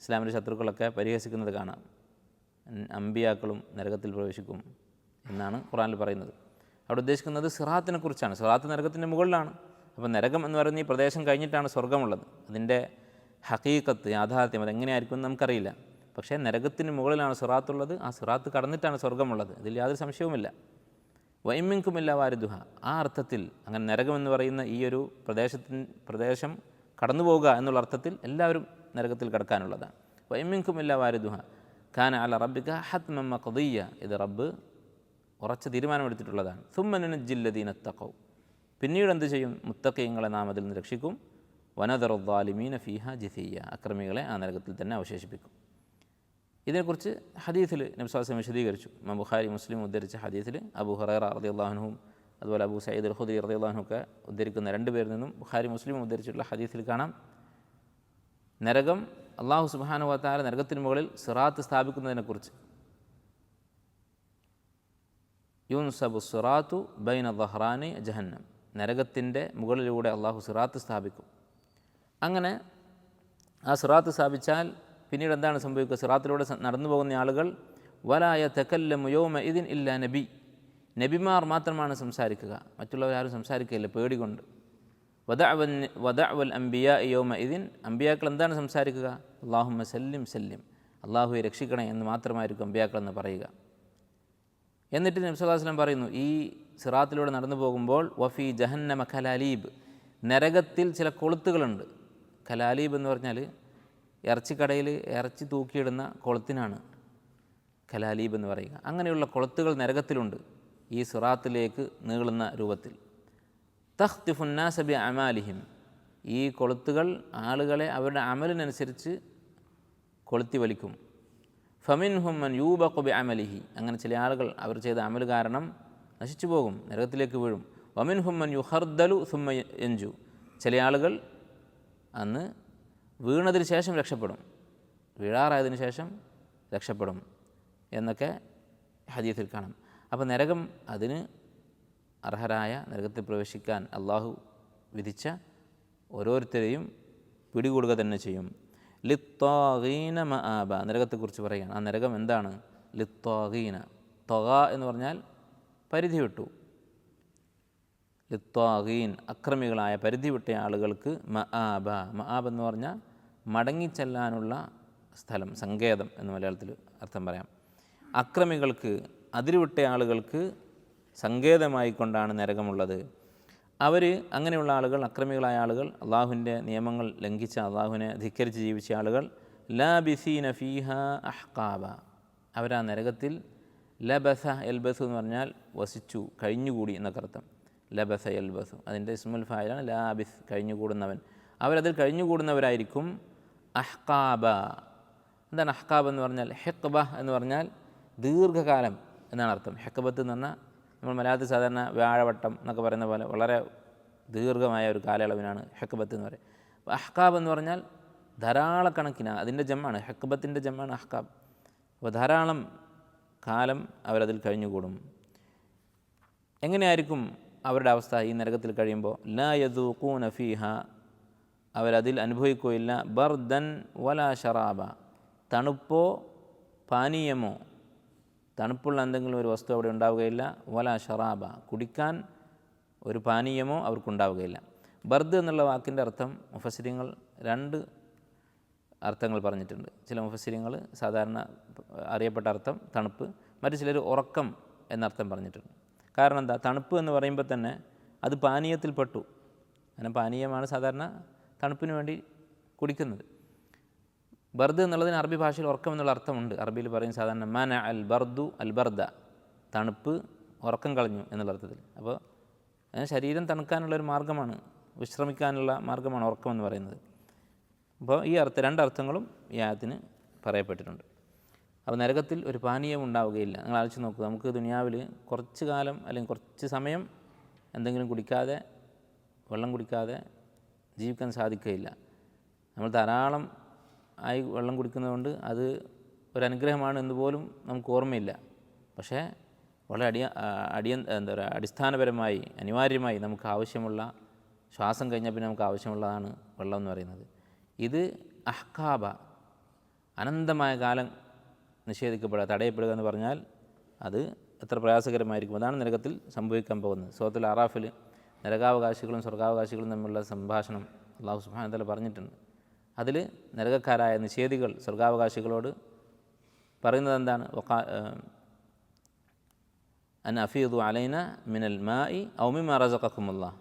ഇസ്ലാമിൻ്റെ ശത്രുക്കളൊക്കെ പരിഹസിക്കുന്നത് കാണാം. അമ്പിയാക്കളും നരകത്തിൽ പ്രവേശിക്കും എന്നാണ് ഖുർആനിൽ പറയുന്നത്. അവിടെ ഉദ്ദേശിക്കുന്നത് സിറാത്തിനെ കുറിച്ചാണ്. സിറാത്ത് നരകത്തിൻ്റെ മുകളിലാണ്. അപ്പോൾ നരകം എന്ന് പറയുന്ന ഈ പ്രദേശം കഴിഞ്ഞിട്ടാണ് സ്വർഗമുള്ളത്. അതിൻ്റെ ഹഖീഖത്ത്, യാഥാർത്ഥ്യം അതെങ്ങനെയായിരിക്കും എന്ന് നമുക്കറിയില്ല. പക്ഷേ നരകത്തിന് മുകളിലാണ് സിറാത്തുള്ളത്. ആ സിറാത്ത് കടന്നിട്ടാണ് സ്വർഗമുള്ളത്. അതിൽ യാതൊരു സംശയവുമില്ല. വഇൻ മിൻകും ഇല്ലാ വാരിദുഹ, ആ അർത്ഥത്തിൽ അങ്ങനെ നരകം എന്ന് പറയുന്ന ഈ ഒരു പ്രദേശം കടന്നു പോകുക എന്നുള്ള അർത്ഥത്തിൽ എല്ലാവരും നരകത്തിൽ കടക്കാനുള്ളതാണ്. വഇൻ മിൻകും ഇല്ലാ വാരിദുഹ കാന അല റബ്ബിക ഹത്മൻ മഖ്ദിയ്യ, ഇത് റബ്ബ് ഉറച്ച തീരുമാനമെടുത്തിട്ടുള്ളതാണ്. സുമ്മ നുനജ്ജിൽ ലദീന തഖൗ, പിന്നീട് എന്ത് ചെയ്യും? മുത്തഖീങ്ങളെ നാം അതിൽ നിന്ന് രക്ഷിക്കും. വനദറു ദ്വാലിമീന ഫീഹ ജിസിയ്യ, അക്രമികളെ ആ നരകത്തിൽ തന്നെ അവശേഷിപ്പിക്കും. ഇതിനെക്കുറിച്ച് ഹദീസിൽ നബി സ്വല്ലല്ലാഹു അലൈഹി വസല്ലം വിശദീകരിച്ചു. ഇമാം ബുഖാരി, മുസ്ലിം ഉദ്ധരിച്ച ഹദീസിൽ അബൂ ഹുറൈറ റളിയല്ലാഹു അൻഹും അതുപോലെ അബൂ സഈദ് അൽ ഖുദരി റളിയല്ലാഹു അൻഹു ഒക്കെ ഉദ്ധരിക്കുന്ന രണ്ടുപേരിൽ നിന്നും ബുഖാരി മുസ്ലിം ഉദ്ധരിച്ചിട്ടുള്ള ഹദീസിൽ കാണാം, നരകം അല്ലാഹു സുബ്ഹാനഹു വ തആല നരകത്തിന് മുകളിൽ സിറാത്ത് സ്ഥാപിക്കുന്നതിനെക്കുറിച്ച്. യുൻസബു സിറാത്തു ബൈന ദഹ്റാനി ജഹന്നം, നരകത്തിൻ്റെ മുകളിലൂടെ അള്ളാഹു സിറാത്ത് സ്ഥാപിക്കും. അങ്ങനെ ആ സിറാത്ത് സ്ഥാപിച്ചാൽ പിന്നീട് എന്താണ് സംഭവിക്കുക? സിറാത്തിലൂടെ നടന്നു പോകുന്ന ആളുകൾ വലാ യതകല്ലമു യൗമ ഇദിൻ ഇല്ലാ നബി, നബിമാർ മാത്രമാണ് സംസാരിക്കുക, മറ്റുള്ളവരാരും സംസാരിക്കുകയില്ല പേടി കൊണ്ട്. വദഅവൽ അംബിയാ യൗമ ഇദിൻ, അംബിയാക്കൾ എന്താണ് സംസാരിക്കുക? അല്ലാഹുമ്മ സല്ലിം സല്ലിം, അള്ളാഹുവെ രക്ഷിക്കണേ എന്ന് മാത്രമായിരിക്കും അംബിയാക്കൾ എന്ന് പറയുക. എന്നിട്ട് നബി സല്ലല്ലാഹു അലൈഹി വസല്ലം പറയുന്നു, ഈ സിറാത്തിലൂടെ നടന്നു പോകുമ്പോൾ വഫി ജഹന്നമ ഖലാലീബ്, നരകത്തിൽ ചില കൊളുത്തുകളുണ്ട്. ഖലാലീബ് എന്ന് പറഞ്ഞാൽ ഇറച്ചിക്കടയിൽ ഇറച്ചി തൂക്കിയിടുന്ന കൊളുത്തിനാണ് ഖലാലീബ് എന്ന് പറയുക. അങ്ങനെയുള്ള കൊളുത്തുകൾ നരകത്തിലുണ്ട് ഈ സിറാത്തിലേക്ക് നീളുന്ന രൂപത്തിൽ. തഖ്തിഫുന്നാസ ബി അമാലിഹിം, ഈ കൊളുത്തുകൾ ആളുകളെ അവരുടെ അമലിനനുസരിച്ച് കൊളുത്തി വലിക്കും. ഫമിൻഹും മൻ യൂബഖു ബി അമലിഹി, അങ്ങനെ ചില ആളുകൾ അവർ ചെയ്ത അമൽ കാരണം നശിച്ചു പോകും, നരകത്തിലേക്ക് വീഴും. വമിൻഹും മൻ യുഹർദലു സുമ്മ യൻജു, ചില ആളുകൾ അന്ന് വീണതിന് ശേഷം രക്ഷപ്പെടും, വീഴാറായതിനു ശേഷം രക്ഷപ്പെടും എന്നൊക്കെ ഹദീസിൽ കാണാം. അപ്പോൾ നരകം അതിന് അർഹരായ നരകത്തിൽ പ്രവേശിക്കാൻ അള്ളാഹു വിധിച്ച ഓരോരുത്തരെയും പിടികൂടുക തന്നെ ചെയ്യും. ലിത്വാഗീന മആബ, നരകത്തെക്കുറിച്ച് പറയുകയാണ്. ആ നരകം എന്താണ്? ലിത്വാഗീന, ത്വഗ എന്ന് പറഞ്ഞാൽ പരിധി വിട്ടു. ലിത്വാഗീൻ, അക്രമികളായ പരിധി വിട്ട ആളുകൾക്ക് മആബ, മആബ് എന്ന് പറഞ്ഞാൽ മടങ്ങിച്ചെല്ലാനുള്ള സ്ഥലം, സങ്കേതം എന്ന് മലയാളത്തിൽ അർത്ഥം പറയാം. അക്രമികൾക്ക്, അതിരുവിട്ട ആളുകൾക്ക് സങ്കേതമായിക്കൊണ്ടാണ് നരകമുള്ളത്. അവർ അങ്ങനെയുള്ള ആളുകൾ, അക്രമികളായ ആളുകൾ, അള്ളാഹുവിൻ്റെ നിയമങ്ങൾ ലംഘിച്ച, അള്ളാഹുവിനെ ധിക്കരിച്ച് ജീവിച്ച ആളുകൾ, ലാബിസീന ഫീഹ അഹ്കാബ, അവരാ നരകത്തിൽ ലബസ എൽബസു എന്ന് പറഞ്ഞാൽ വസിച്ചു, കഴിഞ്ഞുകൂടി എന്നൊക്കെ അർത്ഥം. ലബസ എൽബസു അതിൻ്റെ ഇസ്മുൽ ഫായിലാണ്. ലാബിസ്, കഴിഞ്ഞുകൂടുന്നവൻ, അവരതിൽ കഴിഞ്ഞുകൂടുന്നവരായിരിക്കും. അഹ്കാബ, എന്താണ് അഹ്കാബ് എന്ന് പറഞ്ഞാൽ? ഹെക്ബ എന്ന് പറഞ്ഞാൽ ദീർഘകാലം എന്നാണ് അർത്ഥം. ഹെക്ബത്ത് എന്ന് പറഞ്ഞാൽ നമ്മൾ മലയാളത്തിൽ സാധാരണ വ്യാഴവട്ടം എന്നൊക്കെ പറയുന്ന പോലെ വളരെ ദീർഘമായ ഒരു കാലയളവിനാണ് ഹെക്ബത്ത് എന്ന് പറയുന്നത്. അപ്പോൾ അഹ്കാബ് എന്ന് പറഞ്ഞാൽ ധാരാളക്കണക്കിന്, അതിൻ്റെ ജമ്മാണ്, ഹെക്ബത്തിൻ്റെ ജമ്മാണ് അഹ്കാബ്. അപ്പോൾ ധാരാളം കാലം അവരതിൽ കഴിഞ്ഞുകൂടും. എങ്ങനെയായിരിക്കും അവരുടെ അവസ്ഥ ഈ നരകത്തിൽ കഴിയുമ്പോൾ? ലാ യദൂഖൂന ഫീഹ, അവരതിൽ അനുഭവിക്കുകയില്ല ബർദൻ വലാ ഷറാബ, തണുപ്പോ പാനീയമോ, തണുപ്പുള്ള എന്തെങ്കിലും ഒരു വസ്തു അവിടെ ഉണ്ടാവുകയില്ല. വലാ ഷറാബ, കുടിക്കാൻ ഒരു പാനീയമോ അവർക്കുണ്ടാവുകയില്ല. ബർദ് എന്നുള്ള വാക്കിൻ്റെ അർത്ഥം മുഫസ്സിരിങ്ങൾ രണ്ട് അർത്ഥങ്ങൾ പറഞ്ഞിട്ടുണ്ട്. ചില മുഫസ്സിരിങ്ങൾ സാധാരണ അറിയപ്പെട്ട അർത്ഥം തണുപ്പ്, മറ്റു ചിലർ ഉറക്കം എന്നർത്ഥം പറഞ്ഞിട്ടുണ്ട്. കാരണം എന്താ? തണുപ്പ് എന്ന് പറയുമ്പോൾ തന്നെ അത് പാനീയത്തിൽപ്പെട്ടു. അങ്ങനെ പാനീയമാണ് സാധാരണ തണുപ്പിന് വേണ്ടി കുടിക്കുന്നത്. ബർദ് എന്നുള്ളതിന് അറബി ഭാഷയിൽ ഉറക്കം എന്നുള്ള അർത്ഥമുണ്ട്. അറബിയിൽ പറയും സാധാരണ മന അൽ ബർദു അൽ ബർദ, തണുപ്പ് ഉറക്കം കളഞ്ഞു എന്നുള്ള അർത്ഥത്തിൽ. അപ്പോൾ ശരീരം തണുക്കാനുള്ളൊരു മാർഗ്ഗമാണ്, വിശ്രമിക്കാനുള്ള മാർഗ്ഗമാണ് ഉറക്കം എന്ന് പറയുന്നത്. അപ്പോൾ ഈ രണ്ട് അർത്ഥങ്ങളും ഈ ആയത്തിന് പറയപ്പെട്ടിട്ടുണ്ട്. അപ്പോൾ നരകത്തിൽ ഒരു പാനീയം ഉണ്ടാവുകയില്ല. നിങ്ങൾ ആലോചിച്ച് നോക്കുക, നമുക്ക് ദുനിയാവിൽ കുറച്ച് കാലം അല്ലെങ്കിൽ കുറച്ച് സമയം എന്തെങ്കിലും കുടിക്കാതെ, വെള്ളം കുടിക്കാതെ ജീവിക്കാൻ സാധിക്കുകയില്ല. നമ്മൾ ധാരാളം ആയി വെള്ളം കുടിക്കുന്നതുകൊണ്ട് അത് ഒരു അനുഗ്രഹമാണ് എന്ന് പോലും നമുക്ക് ഓർമ്മയില്ല. പക്ഷേ വളരെ എന്താ പറയുക, അടിസ്ഥാനപരമായി അനിവാര്യമായി നമുക്ക് ആവശ്യമുള്ള, ശ്വാസം കഴിഞ്ഞാൽ പിന്നെ നമുക്ക് ആവശ്യമുള്ളതാണ് വെള്ളം എന്ന് പറയുന്നത്. ഇത് അഹ്കാബ, അനന്തമായ കാലം നിഷേധിക്കപ്പെടുക, തടയപ്പെടുക എന്ന് പറഞ്ഞാൽ അത് എത്ര പ്രയാസകരമായിരിക്കും. അതാണ് നരകത്തിൽ സംഭവിക്കാൻ പോകുന്നത്. സൂറത്തുൽ അറാഫിൽ നരകാവകാശികളും സ്വർഗാവകാശികളും തമ്മിലുള്ള സംഭാഷണം അല്ലാഹു സുബ്ഹാനഹു വ തആല പറഞ്ഞിട്ടുണ്ട്. അതിൽ നരകക്കാരായ നിഷേധികൾ സ്വർഗാവകാശികളോട് പറയുന്നത് എന്താണ്? അൻ അഫീദു അലൈന മിനൽ മാഇ ഔ മിമ്മ റസഖക്കുമുല്ലാഹ്.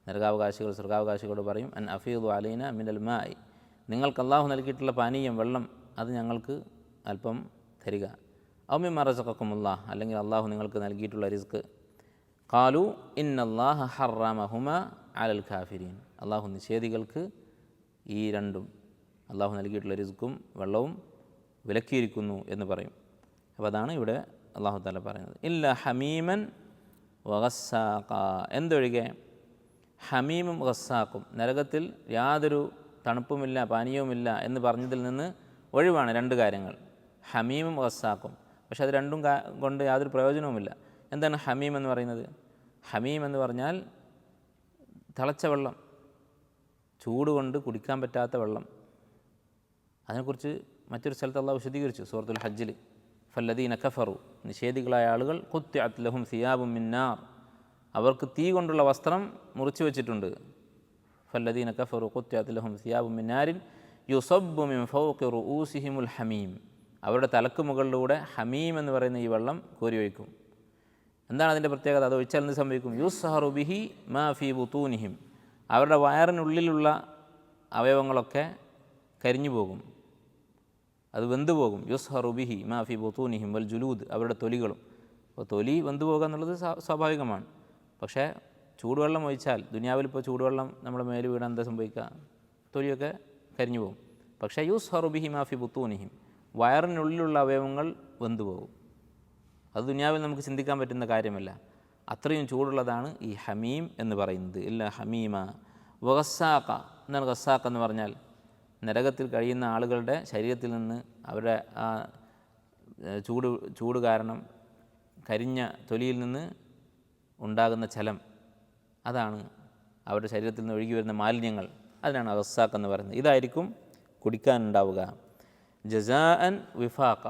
നരകാവകാശികൾ സ്വർഗാവകാശികളോട് പറയും, അൻ അഫീദു അലൈന മിനൽ മാഇ, നിങ്ങൾക്ക് അള്ളാഹു നൽകിയിട്ടുള്ള പാനീയം, വെള്ളം, അത് ഞങ്ങൾക്ക് അല്പം തരിക. ഔ മിമ്മ റസഖക്കുമുല്ലാഹ്, അല്ലെങ്കിൽ അള്ളാഹു നിങ്ങൾക്ക് നൽകിയിട്ടുള്ള റിസ്ക്. ഖാലു ഇന്നല്ലാഹ ഹറമഹുമ അലൽ കാഫിരീൻ, അള്ളാഹു നിഷേധികൾക്ക് ഈ രണ്ടും, അള്ളാഹു നൽകിയിട്ടുള്ള റിസ്ക്കും വെള്ളവും വിലക്കിയിരിക്കുന്നു എന്ന് പറയും. അപ്പോൾ അതാണ് ഇവിടെ അള്ളാഹു തആല പറയുന്നത്. ഇല്ല ഹമീമൻ വഗസ്സാഖ, എന്തൊഴികെ ഹമീമും ഗസ്സാഖും, നരകത്തിൽ യാതൊരു തണുപ്പുമില്ല പാനീയവുമില്ല എന്ന് പറഞ്ഞതിൽ നിന്ന് ഒഴിവാണ് രണ്ട് കാര്യങ്ങൾ, ഹമീമും ഗസ്സാഖും. പക്ഷെ അത് രണ്ടും കൊണ്ട് യാതൊരു പ്രയോജനവുമില്ല. എന്താണ് ഹമീം എന്ന് പറയുന്നത്? ഹമീം എന്ന് പറഞ്ഞാൽ തിളച്ച വെള്ളം, ചൂട് കൊണ്ട് കുടിക്കാൻ പറ്റാത്ത വെള്ളം. അതിനെക്കുറിച്ച് മറ്റൊരു സ്ഥലത്ത് അള്ളാഹു വിശദീകരിച്ചു സൂറത്തുൽ ഹജ്ജിൽ. ഫല്ലദീന കഫറു, നിഷേധികളായ ആളുകൾ, ഖുത്തിഅത് ലഹും സിയാബും മിൻ നാർ, അവർക്ക് തീ കൊണ്ടുള്ള വസ്ത്രം മുറിച്ചു വെച്ചിട്ടുണ്ട്. ഫല്ലദീന കഫറു ഖുത്തിഅത് ലഹും സിയാബും മിൻ നാരിൻ യുസബ്ബു മിൻ ഫൗഖി റൂസിഹിമുൽ ഹമീം, അവരുടെ തലക്ക് മുകളിലൂടെ ഹമീം എന്ന് പറയുന്ന ഈ വെള്ളം കോരി ഒഴിക്കും. എന്താണ് അതിൻ്റെ പ്രത്യേകത? അത് ഒഴിച്ചാൽ എന്ത് സംഭവിക്കും? യുസ്ഹറു ബിഹി മാ ഫീ ബുതൂനിഹിം, അവരുടെ വയറിനുള്ളിലുള്ള അവയവങ്ങളൊക്കെ കരിഞ്ഞു പോകും, അത് വെന്തുപോകും. യുസ്ഹറു ബിഹി മാ ഫി ബുതൂനിഹിം വൽ ജുലൂദ്, അവരുടെ തൊലികളും. അപ്പോൾ തൊലി വെന്തു പോകുക എന്നുള്ളത് സ്വാഭാവികമാണ്. പക്ഷേ ചൂടുവെള്ളം ഒഴിച്ചാൽ, ദുനിയാവിൽ ഇപ്പോൾ ചൂടുവെള്ളം നമ്മുടെ മേല് വീണാൽ എന്താ സംഭവിക്കുക? തൊലിയൊക്കെ കരിഞ്ഞു പോകും. പക്ഷേ യുസ്ഹറു ബിഹി മാ ഫി ബുതൂനിഹിം, വയറിനുള്ളിലുള്ള അവയവങ്ങൾ വെന്തുപോകും. അത് ദുനിയാവിൽ നമുക്ക് ചിന്തിക്കാൻ പറ്റുന്ന കാര്യമല്ല. അത്രയും ചൂടുള്ളതാണ് ഈ ഹമീം എന്ന് പറയുന്നത്. ഇല്ല ഹമീമ വഗസ്സാഖ. എന്താണ് ഗസ്സാഖ് എന്ന് പറഞ്ഞാൽ? നരകത്തിൽ കഴിയുന്ന ആളുകളുടെ ശരീരത്തിൽ നിന്ന് അവരുടെ ആ ചൂട് കാരണം കരിഞ്ഞ തൊലിയിൽ നിന്ന് ഉണ്ടാകുന്ന ചലം, അതാണ് അവരുടെ ശരീരത്തിൽ നിന്ന് ഒഴുകി വരുന്ന മാലിന്യങ്ങൾ, അതിനാണ് ഗസ്സാഖ് എന്ന് പറയുന്നത്. ഇതായിരിക്കും കുടിക്കാനുണ്ടാവുക. ജസാഅൻ വിഫാഖ.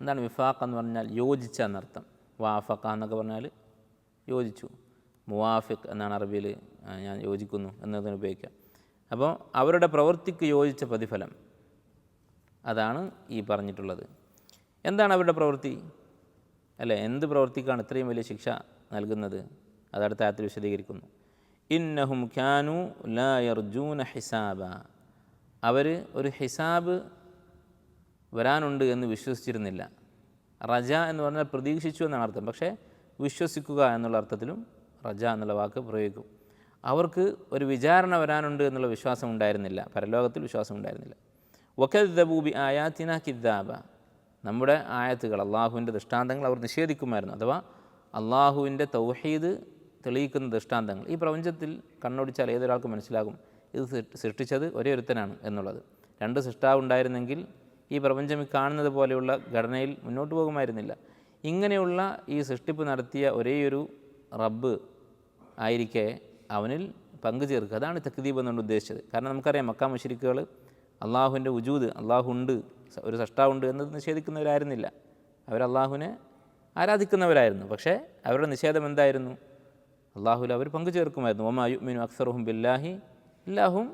എന്താണ് വിഫാഖ് എന്ന് പറഞ്ഞാൽ? യോജിച്ച എന്നർത്ഥം. വാഫഖ എന്നൊക്കെ പറഞ്ഞാൽ യോജിച്ചു. മുവാഫിഖ് എന്നാണ് അറബിയിൽ ഞാൻ യോജിക്കുന്നു എന്നതിന് ഉപയോഗിക്കുക. അപ്പോൾ അവരുടെ പ്രവൃത്തിക്ക് യോജിച്ച പ്രതിഫലം, അതാണ് ഈ പറഞ്ഞിട്ടുള്ളത്. എന്താണ് അവരുടെ പ്രവൃത്തി? അല്ലേ, എന്ത് പ്രവൃത്തിക്കാണ് ഇത്രയും വലിയ ശിക്ഷ നൽകുന്നത്? അതടുത്ത ആയത്തിൽ വിശദീകരിക്കുന്നു. ഇന്നഹും കാനു ലാ യർജൂന ഹിസാബ, അവർ ഒരു ഹിസാബ് വരാനുണ്ട് എന്ന് വിശ്വസിച്ചിരുന്നില്ല. റജ എന്ന് പറഞ്ഞാൽ പ്രതീക്ഷിച്ചു എന്നാണ് അർത്ഥം. പക്ഷേ വിശ്വസിക്കുക എന്നുള്ള അർത്ഥത്തിലും റജ എന്നുള്ള വാക്ക് പ്രയോഗിക്കും. അവർക്ക് ഒരു വിചാരണ വരാനുണ്ട് എന്നുള്ള വിശ്വാസം ഉണ്ടായിരുന്നില്ല, പരലോകത്തിൽ വിശ്വാസം ഉണ്ടായിരുന്നില്ല. വകദ്ദബൂ ബി ആയാതിന കിദ്ദാബ, നമ്മുടെ ആയത്തുകൾ, അള്ളാഹുവിൻ്റെ ദൃഷ്ടാന്തങ്ങൾ അവർ നിഷേധിക്കുമായിരുന്നു. അഥവാ അള്ളാഹുവിൻ്റെ തൗഹീദ് തെളിയിക്കുന്ന ദൃഷ്ടാന്തങ്ങൾ. ഈ പ്രപഞ്ചത്തിൽ കണ്ണോടിച്ചാൽ ഏതൊരാൾക്കും മനസ്സിലാകും ഇത് സൃഷ്ടിച്ചത് ഒരേ ഒരുത്തനാണ് എന്നുള്ളത്. രണ്ട് സൃഷ്ടാവ് ഉണ്ടായിരുന്നെങ്കിൽ ഈ പ്രപഞ്ചം കാണുന്നത് പോലെയുള്ള ഘടനയിൽ മുന്നോട്ട് പോകുമായിരുന്നില്ല. ഇങ്ങനെയുള്ള ഈ സൃഷ്ടിപ്പ് നടത്തിയ ഒരേയൊരു റബ്ബ് ആയിരിക്കെ അവനിൽ പങ്കു ചേർക്കുക, അതാണ് തക്ദീബ് എന്നുകൊണ്ട് ഉദ്ദേശിച്ചത്. കാരണം നമുക്കറിയാം, മക്ക മുശ്രിക്കുകൾ അള്ളാഹുവിൻ്റെ വുജൂദ്, അള്ളാഹു ഉണ്ട്, ഒരു സൃഷ്ടാവുണ്ട് എന്നത് നിഷേധിക്കുന്നവരായിരുന്നില്ല. അവർ അള്ളാഹുവിനെ ആരാധിക്കുന്നവരായിരുന്നു. പക്ഷേ അവരുടെ നിഷേധം എന്തായിരുന്നു? അള്ളാഹുവിൽ അവർ പങ്കു ചേർക്കുമായിരുന്നു. വമാ യുഅ്മിനു അക്സറുഹും ബില്ലാഹി ഇല്ലാഹും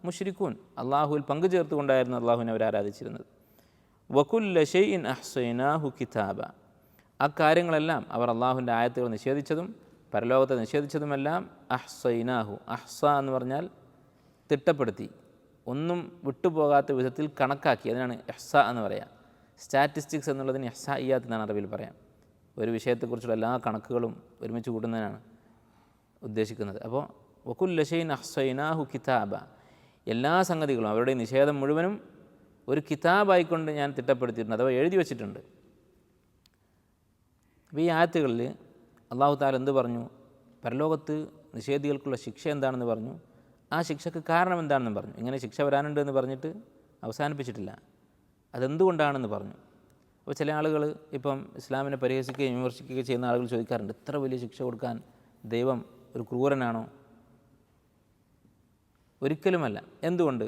മുശ്രിക്കൂൻ, അള്ളാഹുവിൽ പങ്കു ചേർത്തുകൊണ്ടായിരുന്നു അള്ളാഹുവിനെ അവർ ആരാധിച്ചിരുന്നത്. വകുല്ല ഷൈഇൻ അഹ്സൈനാഹു കിതാബ, ആ കാര്യങ്ങളെല്ലാം അവർ അള്ളാഹുവിൻ്റെ ആയത്തുകൾ നിഷേധിച്ചതും പരലോകത്തെ നിഷേധിച്ചതുമെല്ലാം അഹ്സൈനാഹു, അഹ്സ എന്ന് പറഞ്ഞാൽ തിട്ടപ്പെടുത്തി, ഒന്നും വിട്ടുപോകാത്ത വിധത്തിൽ കണക്കാക്കി. അതിനാണ് ഇഹ്സ എന്ന് പറയാം. സ്റ്റാറ്റിസ്റ്റിക്സ് എന്നുള്ളതിന് ഇഹ്സാഇയ്യാത്ത് എന്നാണ് അറബിയിൽ പറയാം. ഒരു വിഷയത്തെക്കുറിച്ചുള്ള എല്ലാ കണക്കുകളും ഒരുമിച്ച് കൂട്ടുന്നതിനാണ് ഉദ്ദേശിക്കുന്നത്. അപ്പോൾ വകുല്ല ഷൈഇൻ അഹ്സൈനാഹു കിതാബ, എല്ലാ സംഗതികളും, അവരുടെ നിഷേധം മുഴുവനും ഒരു കിതാബായിക്കൊണ്ട് ഞാൻ തിട്ടപ്പെടുത്തിയിട്ടുണ്ട്, അഥവാ എഴുതി വച്ചിട്ടുണ്ട്. അപ്പോൾ ഈ ആയത്തുകളിൽ അള്ളാഹു തആല എന്ത് പറഞ്ഞു? പരലോകത്ത് നിഷേധികൾക്കുള്ള ശിക്ഷ എന്താണെന്ന് പറഞ്ഞു, ആ ശിക്ഷയ്ക്ക് കാരണം എന്താണെന്ന് പറഞ്ഞു. ഇങ്ങനെ ശിക്ഷ വരാനുണ്ട് എന്ന് പറഞ്ഞിട്ട് അവസാനിപ്പിച്ചിട്ടില്ല, അതെന്തുകൊണ്ടാണെന്ന് പറഞ്ഞു. അപ്പോൾ ചില ആളുകൾ ഇപ്പം ഇസ്ലാമിനെ പരിഹസിക്കുകയും വിമർശിക്കുകയും ചെയ്യുന്ന ആളുകൾ ചോദിക്കാറുണ്ട്, ഇത്ര വലിയ ശിക്ഷ കൊടുക്കാൻ ദൈവം ഒരു ക്രൂരനാണോ? ഒരിക്കലുമല്ല. എന്തുകൊണ്ട്?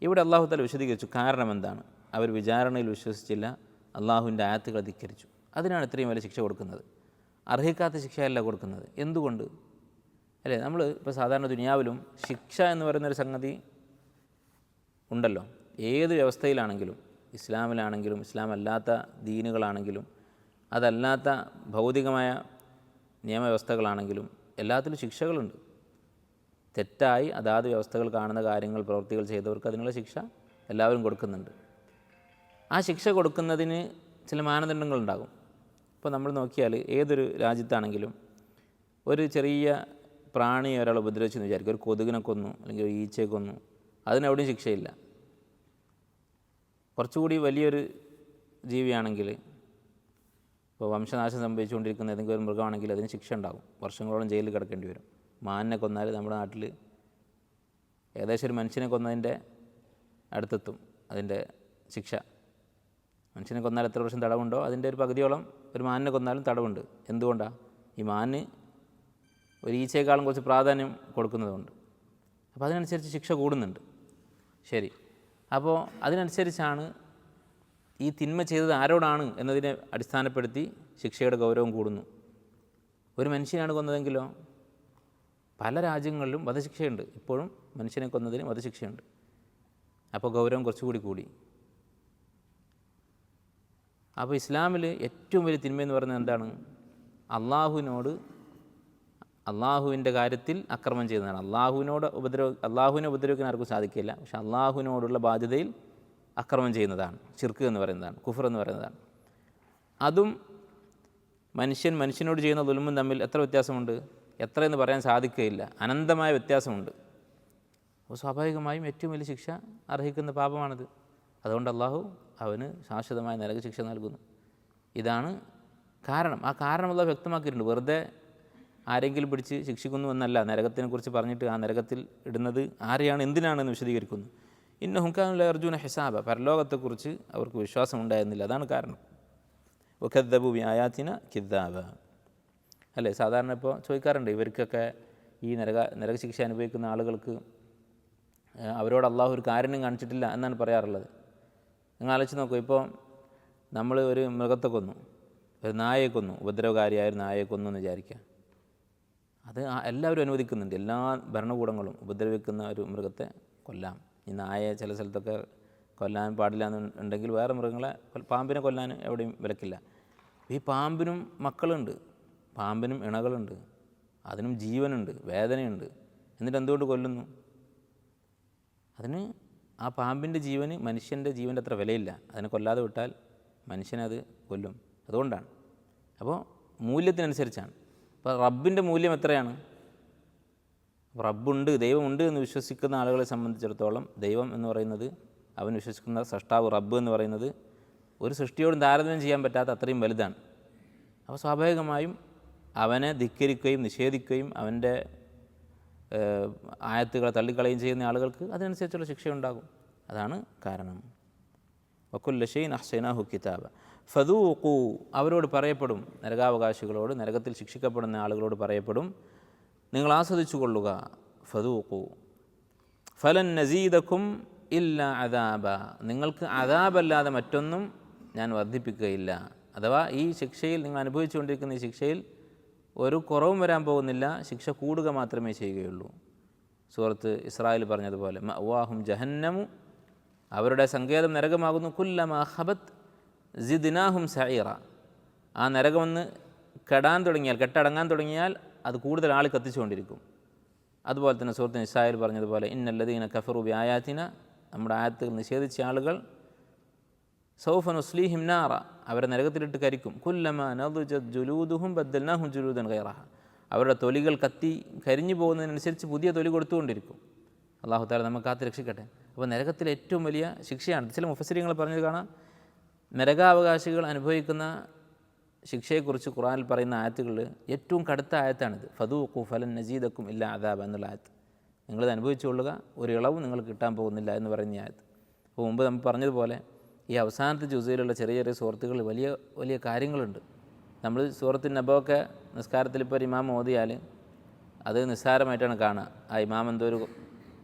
ഇവിടെ അള്ളാഹു തആല വിശദീകരിച്ചു കാരണം എന്താണ്. അവർ വിചാരണയിൽ വിശ്വസിച്ചില്ല, അള്ളാഹുവിൻ്റെ ആയത്തുകൾ ധിക്കരിച്ചു, അതിനാണ് ഇത്രയും വലിയ ശിക്ഷ കൊടുക്കുന്നത്. അർഹിക്കാത്ത ശിക്ഷയല്ല കൊടുക്കുന്നത്. എന്തുകൊണ്ട്? അല്ലേ, നമ്മൾ ഇപ്പോൾ സാധാരണ ദുനിയാവിലും ശിക്ഷ എന്ന് പറയുന്നൊരു സംഗതി ഉണ്ടല്ലോ. ഏത് വ്യവസ്ഥയിലാണെങ്കിലും, ഇസ്ലാമിലാണെങ്കിലും ഇസ്ലാം അല്ലാത്ത ദീനുകളാണെങ്കിലും അതല്ലാത്ത ഭൗതികമായ നിയമവ്യവസ്ഥകളാണെങ്കിലും എല്ലാത്തിലും ശിക്ഷകളുണ്ട്. തെറ്റായി അതാത് വ്യവസ്ഥകൾ കാണുന്ന കാര്യങ്ങൾ, പ്രവൃത്തികൾ ചെയ്തവർക്ക് അതിനുള്ള ശിക്ഷ എല്ലാവരും കൊടുക്കുന്നുണ്ട്. ആ ശിക്ഷ കൊടുക്കുന്നതിന് ചില മാനദണ്ഡങ്ങളുണ്ടാകും. ഇപ്പോൾ നമ്മൾ നോക്കിയാൽ ഏതൊരു രാജ്യത്താണെങ്കിലും ഒരു ചെറിയ പ്രാണിയെ ഒരാൾ ഉപദ്രവിച്ചെന്ന് വിചാരിക്കും, ഒരു കൊതുകിനെ കൊന്നു അല്ലെങ്കിൽ ഒരു ഈച്ചയെ കൊന്നു, അതിനെവിടെയും ശിക്ഷയില്ല. കുറച്ചുകൂടി വലിയൊരു ജീവിയാണെങ്കിൽ, ഇപ്പോൾ വംശനാശം സംഭവിച്ചുകൊണ്ടിരിക്കുന്ന ഏതെങ്കിലും ഒരു മൃഗമാണെങ്കിൽ അതിന് ശിക്ഷ ഉണ്ടാകും, വർഷങ്ങളോളം ജയിലിൽ കിടക്കേണ്ടി വരും. മാനിനെ കൊന്നാൽ നമ്മുടെ നാട്ടിൽ ഏകദേശം ഒരു മനുഷ്യനെ കൊന്നതിൻ്റെ അടുത്തെത്തും അതിൻ്റെ ശിക്ഷ. മനുഷ്യനെ കൊന്നാൽ എത്ര വർഷം തടവുണ്ടോ അതിൻ്റെ ഒരു പകുതിയോളം ഒരു മാനിനെ കൊന്നാലും തടവുണ്ട്. എന്തുകൊണ്ടാണ്? ഈ മാന് ഒരു ഈച്ചയെക്കാളും കുറച്ച് പ്രാധാന്യം കൊടുക്കുന്നതുകൊണ്ട്. അപ്പോൾ അതിനനുസരിച്ച് ശിക്ഷ കൂടുന്നുണ്ട്. ശരി, അപ്പോൾ അതിനനുസരിച്ചാണ് ഈ തിന്മ ചെയ്തത് ആരോടാണ് എന്നതിനെ അടിസ്ഥാനപ്പെടുത്തി ശിക്ഷയുടെ ഗൗരവം കൂടുന്നു. ഒരു മനുഷ്യനാണ് കൊന്നതെങ്കിലോ പല രാജ്യങ്ങളിലും വധശിക്ഷയുണ്ട്. ഇപ്പോഴും മനുഷ്യനെ കൊന്നതിന് വധശിക്ഷയുണ്ട്. അപ്പോൾ ഗൗരവം കുറച്ചുകൂടി കൂടി. അപ്പോൾ ഇസ്ലാമിൽ ഏറ്റവും വലിയ തിന്മയെന്ന് പറയുന്നത് എന്താണ്? അള്ളാഹുവിൻ്റെ കാര്യത്തിൽ അക്രമം ചെയ്യുന്നതാണ്. അള്ളാഹുവിനെ ഉപദ്രവിക്കാൻ ആർക്കും സാധിക്കില്ല, പക്ഷെ അള്ളാഹുവിനോടുള്ള ബാധ്യതയിൽ അക്രമം ചെയ്യുന്നതാണ് ശിർക്ക് എന്ന് പറയുന്നതാണ്, കുഫർ എന്ന് പറയുന്നതാണ്. അതും മനുഷ്യനോട് ചെയ്യുന്ന ദുൽമും തമ്മിൽ എത്ര വ്യത്യാസമുണ്ട്? എത്രയെന്ന് പറയാൻ സാധിക്കുകയില്ല, അനന്തമായ വ്യത്യാസമുണ്ട്. അപ്പോൾ സ്വാഭാവികമായും ഏറ്റവും വലിയ ശിക്ഷ അർഹിക്കുന്ന പാപമാണിത്. അതുകൊണ്ട് അള്ളാഹു അവന് ശാശ്വതമായ നരക ശിക്ഷ നൽകുന്നു. ഇതാണ് കാരണം. ആ കാരണം അള്ളാഹു വ്യക്തമാക്കിയിട്ടുണ്ട്. വെറുതെ ആരെങ്കിലും പിടിച്ച് ശിക്ഷിക്കുന്നു എന്നല്ല, നരകത്തിനെക്കുറിച്ച് പറഞ്ഞിട്ട് ആ നരകത്തിൽ ഇടുന്നത് ആരെയാണ്, എന്തിനാണെന്ന് വിശദീകരിക്കുന്നു. ഇന്നഹും കാനൂ ലാ യർജൂന ഹിസാബ, പരലോകത്തെക്കുറിച്ച് അവർക്ക് വിശ്വാസം ഉണ്ടായിരുന്നില്ല, അതാണ് കാരണം. വകദ്ദബൂ ബിആയാതിന കിദ്ദാബ. അല്ലേ, സാധാരണ ഇപ്പോൾ ചോദിക്കാറുണ്ട്, ഇവർക്കൊക്കെ ഈ നരകശിക്ഷ അനുഭവിക്കുന്ന ആളുകൾക്ക് അവരോട് അള്ളാഹു ഒരു കാരുണ്യം കാണിച്ചിട്ടില്ല എന്നാണ് പറയാറുള്ളത്. നിങ്ങൾ ആലോചിച്ച് നോക്കൂ, ഇപ്പോൾ നമ്മൾ ഒരു മൃഗത്തെ കൊന്നു, ഒരു നായയെ കൊന്നു, ഉപദ്രവകാരിയായ ഒരു നായയെ കൊന്നു എന്ന് വിചാരിക്കുക. അത് എല്ലാവരും അനുവദിക്കുന്നുണ്ട്, എല്ലാ ഭരണകൂടങ്ങളും ഉപദ്രവിക്കുന്ന ഒരു മൃഗത്തെ കൊല്ലാം. ഈ നായയെ ചില സ്ഥലത്തൊക്കെ കൊല്ലാൻ പാടില്ല എന്നുണ്ടെങ്കിൽ വേറെ മൃഗങ്ങളെ, പാമ്പിനെ കൊല്ലാൻ എവിടെയും വിലക്കില്ല. ഈ പാമ്പിനും മക്കളുണ്ട്, പാമ്പിനും ഇണകളുണ്ട്, അതിനും ജീവനുണ്ട്, വേദനയുണ്ട്. എന്നിട്ട് എന്തുകൊണ്ട് കൊല്ലുന്നു? അതിന് ആ പാമ്പിൻ്റെ ജീവന് മനുഷ്യൻ്റെ ജീവൻ്റെ അത്ര വിലയില്ല. അതിനെ കൊല്ലാതെ വിട്ടാൽ മനുഷ്യനത് കൊല്ലും. അതുകൊണ്ടാണ്. അപ്പോൾ മൂല്യത്തിനനുസരിച്ചാണ്. അപ്പോൾ റബ്ബിൻ്റെ മൂല്യം എത്രയാണ്? റബ്ബുണ്ട്, ദൈവമുണ്ട് എന്ന് വിശ്വസിക്കുന്ന ആളുകളെ സംബന്ധിച്ചിടത്തോളം ദൈവം എന്ന് പറയുന്നത്, അവൻ വിശ്വസിക്കുന്ന സൃഷ്ടാവ് റബ്ബ് എന്ന് പറയുന്നത് ഒരു സൃഷ്ടിയോടും താരതമ്യം ചെയ്യാൻ പറ്റാത്ത അത്രയും വലുതാണ്. അപ്പോൾ സ്വാഭാവികമായും അവനെ ധിക്കരിക്കുകയും നിഷേധിക്കുകയും അവൻ്റെ ആയത്തുകളെ തള്ളിക്കളയുകയും ചെയ്യുന്ന ആളുകൾക്ക് അതിനനുസരിച്ചുള്ള ശിക്ഷയുണ്ടാകും. അതാണ് കാരണം. വകുല്ല ഷൈഇൻ അഹ്സൈനാഹു കിതാബ ഫദൂഖൂ, അവരോട് പറയപ്പെടും, നരകാവകാശികളോട്, നരകത്തിൽ ശിക്ഷിക്കപ്പെടുന്ന ആളുകളോട് പറയപ്പെടും, നിങ്ങൾ ആസ്വദിച്ചു കൊള്ളുക. ഫദൂഖൂ ഫലൻ നസീദക്കും ഇല്ല അദാബ, നിങ്ങൾക്ക് അദാബല്ലാതെ മറ്റൊന്നും ഞാൻ വർദ്ധിപ്പിക്കുകയില്ല. അഥവാ ഈ ശിക്ഷയിൽ, നിങ്ങൾ അനുഭവിച്ചുകൊണ്ടിരിക്കുന്ന ഈ ശിക്ഷയിൽ ഒരു കുറവും വരാൻ പോകുന്നില്ല, ശിക്ഷ കൂടുക മാത്രമേ ചെയ്യുകയുള്ളൂ. സൂറത്ത് ഇസ്രായിൽ പറഞ്ഞതുപോലെ മഅവാഹും ജഹന്നമു, അവരുടെ സങ്കേതം നരകമാകുന്നു. കുല്ലമാ ഖബത് സിദ്നാഹും സഈറ, ആ നരകമൊന്ന് കെട്ടടങ്ങാൻ തുടങ്ങിയാൽ അത് കൂടുതൽ ആൾ കത്തിച്ചുകൊണ്ടിരിക്കും. അതുപോലെ തന്നെ സൂറത്ത് നിസായിൽ പറഞ്ഞതുപോലെ ഇന്നല്ലദീന കഫറു ബിആയാതിന, നമ്മുടെ ആയത്തുകൾ നിഷേധിച്ച ആളുകൾ, സൗഫ നുസ്ലീഹിം നാറ, അവരെ നരകത്തിലിട്ട് കരിക്കും. കുല്ലമാ നضجت ജുലൂദുഹും ബദ്ദൽനാഹും ജുലൂദൻ ഗൈറഹ, അവരുടെ തൊലികൾ കരിഞ്ഞു പോകുന്നതിനനുസരിച്ച് പുതിയ തൊലി കൊടുത്തുകൊണ്ടിരിക്കും. അള്ളാഹു താല നമുക്ക് കാത്ത് രക്ഷിക്കട്ടെ. അപ്പോൾ നരകത്തിലെ ഏറ്റവും വലിയ ശിക്ഷയാണ്. ചില മുഫസ്സിരിങ്ങൾ പറഞ്ഞത് കാണാം, നരകാവകാശികൾ അനുഭവിക്കുന്ന ശിക്ഷയെക്കുറിച്ച് ഖുർആനിൽ പറയുന്ന ആയത്തുകളിൽ ഏറ്റവും കടുത്ത ആയത്താണിത്. ഫദൂഖു ഫലൻ നസീദക്കും ഇല്ല അദാബ എന്നുള്ള ആയത്ത്. നിങ്ങളിത് അനുഭവിച്ചുകൊള്ളുക, ഒരു ഇളവും നിങ്ങൾക്ക് കിട്ടാൻ പോകുന്നില്ല എന്ന് പറയുന്ന ആയത്ത്. അപ്പോൾ മുമ്പ് നമ്മൾ പറഞ്ഞതുപോലെ ഈ അവസാനത്തെ ജുസയിലുള്ള ചെറിയ ചെറിയ സൂറത്തുകളിൽ വലിയ വലിയ കാര്യങ്ങളുണ്ട്. നമ്മൾ സൂറത്തിൻ നബയൊക്കെ നിസ്കാരത്തിൽ ഇപ്പോൾ ഒരു ഇമാം ഓതിയാൽ അത് നിസ്സാരമായിട്ടാണ് കാണുക. ആ ഇമാം എന്തോ ഒരു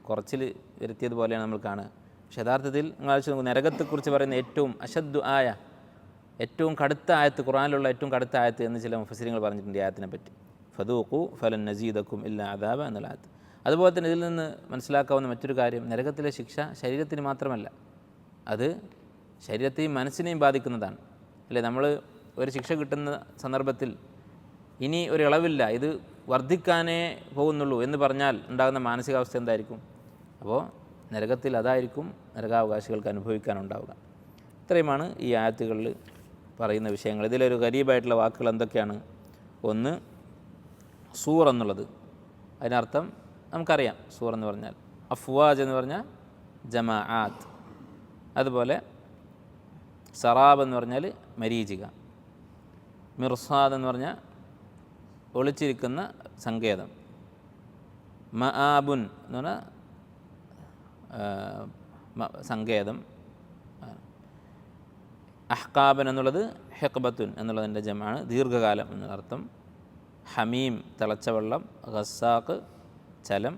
കുറച്ചിൽ വരുത്തിയതുപോലെയാണ് നമ്മൾ കാണുക. പക്ഷേ യഥാർത്ഥത്തിൽ നിങ്ങൾ ആലോചിച്ച് നോക്കും, നരകത്തെക്കുറിച്ച് പറയുന്ന ഏറ്റവും അശദ്ദു ആയ, ഏറ്റവും കടുത്ത ആയത്ത്, ഖുർആനിലുള്ള ഏറ്റവും കടുത്ത ആയത്ത് എന്ന് ചില മുഫസ്സിരിങ്ങൾ പറഞ്ഞിട്ടുണ്ട് ഈ ആയത്തിനെ പറ്റി. ഫദൂഖു ഫലൻ നസീദക്കും ഇല്ല അദാബ എന്നുള്ള ആയത്ത്. അതുപോലെ തന്നെ ഇതിൽ നിന്ന് മനസ്സിലാക്കാവുന്ന മറ്റൊരു കാര്യം, നരകത്തിലെ ശിക്ഷ ശരീരത്തിന് മാത്രമല്ല, അത് ശരീരത്തെയും മനസ്സിനെയും ബാധിക്കുന്നതാണ്. അല്ലേ, നമ്മൾ ഒരു ശിക്ഷ കിട്ടുന്ന സന്ദർഭത്തിൽ ഇനി ഒരു ഇളവില്ല, ഇത് വർദ്ധിക്കാനേ പോകുന്നുള്ളൂ എന്ന് പറഞ്ഞാൽ ഉണ്ടാകുന്ന മാനസികാവസ്ഥ എന്തായിരിക്കും? അപ്പോൾ നരകത്തിൽ അതായിരിക്കും നരകാവകാശികൾക്ക് അനുഭവിക്കാനുണ്ടാവുക. ഇത്രയുമാണ് ഈ ആയത്തുകളിൽ പറയുന്ന വിഷയങ്ങൾ. ഇതിലൊരു ഗരീബായിട്ടുള്ള വാക്കുകൾ എന്തൊക്കെയാണ്? ഒന്ന്, സൂർ എന്നുള്ളത്, അതിനർത്ഥം നമുക്കറിയാം. സൂർ എന്ന് പറഞ്ഞാൽ അഫ്വാജ് എന്ന് പറഞ്ഞാൽ ജമാഅത്ത്. അതുപോലെ സറാബ് എന്ന് പറഞ്ഞാൽ മരീചിക. മിർസാദ് എന്ന് പറഞ്ഞാൽ ഒളിച്ചിരിക്കുന്ന സങ്കേതം. മആബുൻ എന്ന് പറഞ്ഞാൽ സങ്കേതം. അഹ്കാബൻ എന്നുള്ളത് ഹെക്ബത്തുൻ എന്നുള്ളതിൻ്റെ ജമാണ്, ദീർഘകാലം എന്നർത്ഥം. ഹമീം തിളച്ച വെള്ളം. ഗസ്സാഖ് ചലം.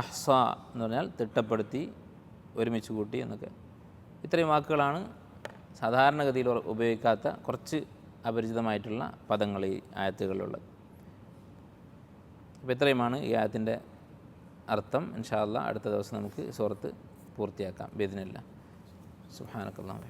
അഹ്സ എന്ന് പറഞ്ഞാൽ തിട്ടപ്പെടുത്തി, ഒരുമിച്ച് കൂട്ടി എന്നൊക്കെ. ഇത്രയും വാക്കുകളാണ് സാധാരണഗതിയിൽ ഉപയോഗിക്കാത്ത കുറച്ച് അപരിചിതമായിട്ടുള്ള പദങ്ങൾ ഈ ആയത്തുകളിലുള്ളത്. അപ്പോൾ ഇത്രയുമാണ് ഈ ആയത്തിൻ്റെ അർത്ഥം. ഇൻഷാ അല്ലാഹ് അടുത്ത ദിവസം നമുക്ക് സൂറത്ത് പൂർത്തിയാക്കാം ബിഇദ്നില്ലാഹ്. സുബ്ഹാനക്കല്ലാഹു